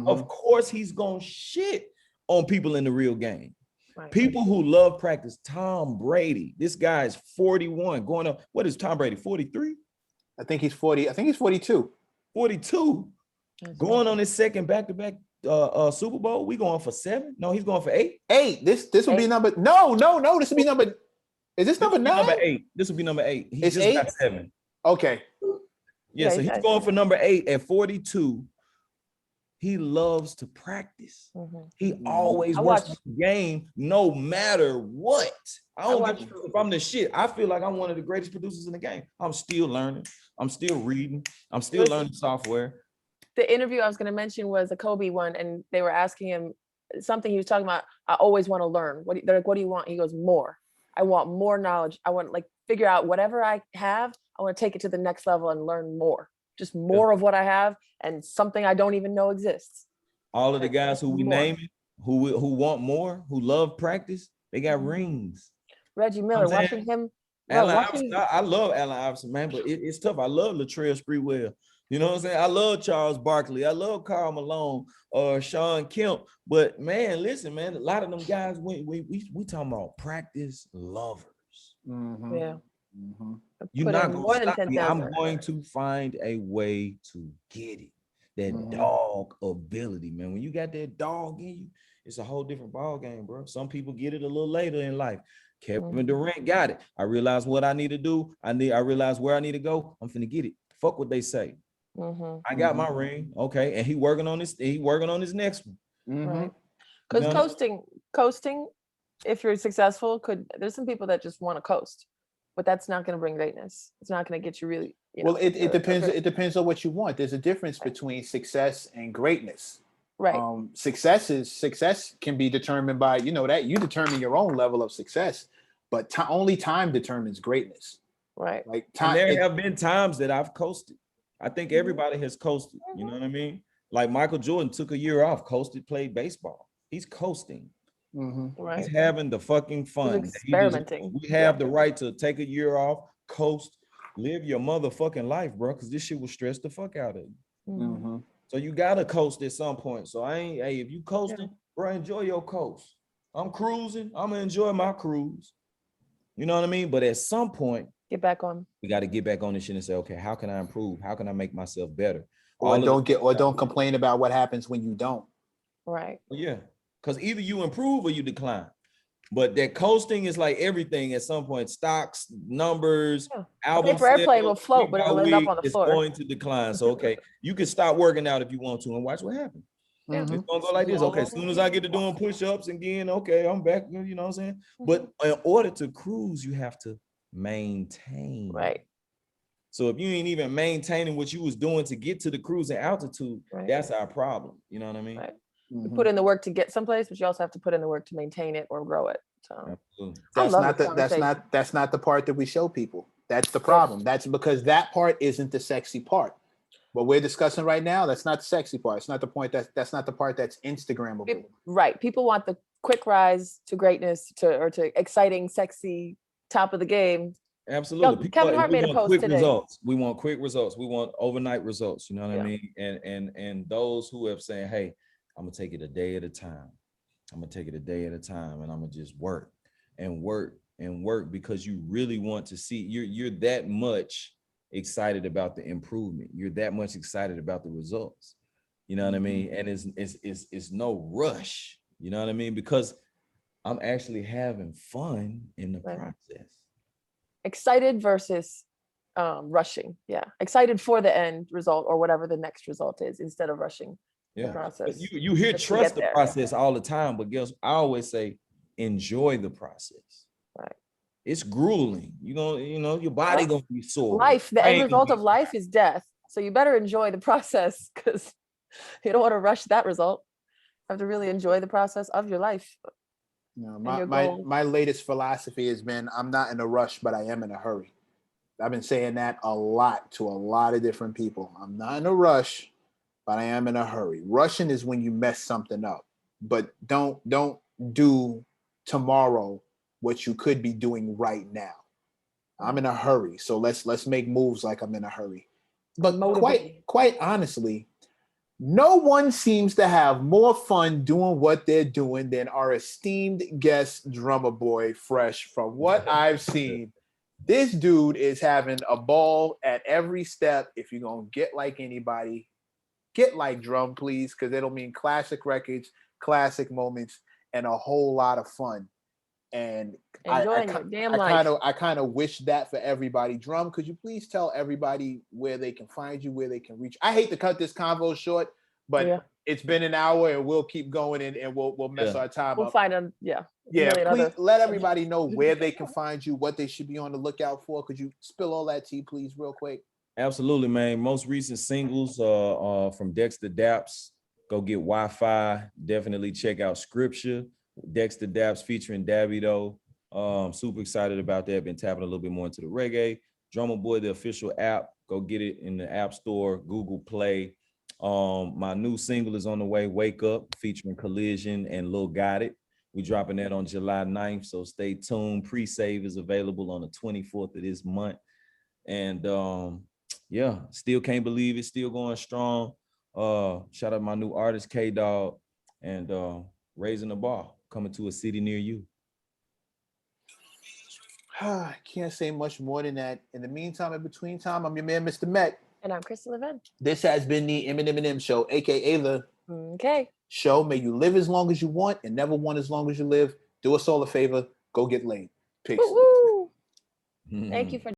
Speaker 3: of course he's gonna shit on people in the real game.
Speaker 2: Right.
Speaker 3: People who love practice. Tom Brady, this guy is 41, going up. What is Tom Brady? 43?
Speaker 1: I think he's 40. I think he's 42.
Speaker 3: 42. Going on his second back-to-back Super Bowl. We going for 7? No, he's going for 8.
Speaker 1: 8. This will be number. No. This will be number. Is this number 9?
Speaker 3: Number 8. This will be number 8. He
Speaker 1: It's
Speaker 3: just
Speaker 1: 8?
Speaker 3: got 7.
Speaker 1: Okay.
Speaker 3: Yeah, so he's going for number 8 at 42. He loves to practice. He always watches the game no matter what. I don't give a fuck if I'm the shit. I feel like I'm one of the greatest producers in the game. I'm still learning. I'm still reading. I'm still learning software.
Speaker 2: The interview I was going to mention was a Kobe one, and they were asking him something. He was talking about, I always want to learn. They're like, what do you want? He goes, more. I want more knowledge. I want like figure out whatever I have. I want to take it to the next level and learn more. Just more of what I have and something I don't even know exists.
Speaker 3: All of the guys who we naming, who want more, who love practice, they got rings.
Speaker 2: Reggie Miller, watching him.
Speaker 3: I love Allen Iverson, man, but it's tough. I love Latrell Sprewell. You know what I'm saying? I love Charles Barkley. I love Karl Malone or Sean Kemp. But man, listen, man, a lot of them guys, we talking about practice lovers.
Speaker 2: Yeah.
Speaker 3: You're not going to stop me. I'm going to find a way to get it. That dog ability, man. When you got that dog in you, it's a whole different ball game, bro. Some people get it a little later in life. Kevin Durant got it. I realize what I need to do. I realize where I need to go. I'm finna get it. Fuck what they say. I got my ring. Okay. And he working on this. He working on his next one.
Speaker 2: Right. Because coasting, if you're successful, there's some people that just want to coast, but that's not going to bring greatness. It's not going to get you really.
Speaker 1: Well, it depends. It depends on what you want. There's a difference between success and greatness.
Speaker 2: Right.
Speaker 1: Success can be determined by, that you determine your own level of success, but only time determines greatness.
Speaker 2: Right.
Speaker 1: Like time.
Speaker 3: And there have been times that I've coasted. I think everybody has coasted. You know what I mean? Like Michael Jordan took a year off, coasted, played baseball. He's coasting.
Speaker 2: Right.
Speaker 3: He's having the fucking fun.
Speaker 2: He's experimenting.
Speaker 3: We have the right to take a year off, coast, live your motherfucking life, bro, because this shit will stress the fuck out of you. So you gotta coast at some point. So if you coasting, bro, enjoy your coast. I'm cruising, I'm gonna enjoy my cruise. You know what I mean? But at some point,
Speaker 2: get back on.
Speaker 3: We got to get back on this shit and say, okay, how can I improve? How can I make myself better?
Speaker 1: Or don't complain about what happens when you don't.
Speaker 2: Right.
Speaker 3: Yeah. Because either you improve or you decline. But that coasting is like everything at some point. Stocks, numbers, album
Speaker 2: paper airplane will float, but it'll end up on the floor.
Speaker 3: It's going to decline. So, okay, you can stop working out if you want to and watch what happens. It's gonna go like this. Okay, as soon as I get to doing push-ups again, okay, I'm back. You know what I'm saying? But in order to cruise, you have to maintain.
Speaker 2: Right.
Speaker 3: So if you ain't even maintaining what you was doing to get to the cruising altitude, that's our problem. You know what I mean?
Speaker 2: Right. You put in the work to get someplace, but you also have to put in the work to maintain it or grow it. So
Speaker 1: that's not the part that we show people. That's the problem. That's because that part isn't the sexy part. What we're discussing right now, that's not the sexy part. It's not the point that's not the part that's Instagrammable.
Speaker 2: Right. People want the quick rise to greatness to exciting, sexy, top of the game.
Speaker 3: Absolutely.
Speaker 2: Kevin Hart made a post today.
Speaker 3: Results. We want quick results. We want overnight results. You know what I mean? And those who have saying, hey, I'm gonna take it a day at a time. I'm gonna take it a day at a time, and I'm gonna just work and work and work because you really want to see. You're that much excited about the improvement. You're that much excited about the results. You know what I mean? And it's no rush. You know what I mean? Because I'm actually having fun in the process.
Speaker 2: Excited versus rushing. Yeah. Excited for the end result or whatever the next result is instead of rushing the process.
Speaker 3: You hear trust the process all the time, but I always say enjoy the process.
Speaker 2: Right.
Speaker 3: It's grueling. You're gonna, your body gonna be sore.
Speaker 2: Life, the end result of life is death. So you better enjoy the process because you don't want to rush that result. You have to really enjoy the process of your life.
Speaker 1: No,
Speaker 2: And
Speaker 1: my,
Speaker 2: your
Speaker 1: my
Speaker 2: goal.
Speaker 1: my latest philosophy has been I'm not in a rush, but I am in a hurry. I've been saying that a lot to a lot of different people. I'm not in a rush, but I am in a hurry. Rushing is when you mess something up, but don't do tomorrow what you could be doing right now. I'm in a hurry, so let's make moves like I'm in a hurry. But
Speaker 2: Motivated.
Speaker 1: quite honestly, no one seems to have more fun doing what they're doing than our esteemed guest drummer boy, Fresh. From what I've seen, this dude is having a ball at every step. If you're gonna get like anybody, get like Drum, please, because it'll mean classic records, classic moments, and a whole lot of fun. And
Speaker 2: Enjoying your damn life.
Speaker 1: I kind of wish that for everybody. Drum, could you please tell everybody where they can find you, where they can reach? I hate to cut this convo short, but
Speaker 2: Yeah.
Speaker 1: it's been an hour and we'll keep going and we'll mess our time
Speaker 2: We'll
Speaker 1: up.
Speaker 2: find a million
Speaker 1: Please
Speaker 2: other
Speaker 1: let
Speaker 2: subjects.
Speaker 1: everybody know where they can find you, what they should be on the lookout for. Could you spill all that tea, please, real quick?
Speaker 3: Absolutely, man. Most recent singles from Dexter Daps. Go get Wi-Fi. Definitely check out Scripture. Dexter Daps featuring Davido. Super excited about that. Been tapping a little bit more into the reggae. Drummer Boy, the official app. Go get it in the App Store, Google Play. My new single is on the way, Wake Up, featuring Collision and Lil Got It. We dropping that on July 9th, so stay tuned. Pre-save is available on the 24th of this month. And yeah, still can't believe it, still going strong. Shout out my new artist, K-Dog, and Raising the Bar, coming to a city near you.
Speaker 1: I can't say much more than that. In the meantime, in between time, I'm your man, Mr. Met.
Speaker 2: And I'm Crystal Levin.
Speaker 1: This has been the M+M+M show, aka the
Speaker 2: Okay.
Speaker 1: show. May you live as long as you want and never want as long as you live. Do us all a favor. Go get laid. Peace.
Speaker 2: Woo-woo. Thank you for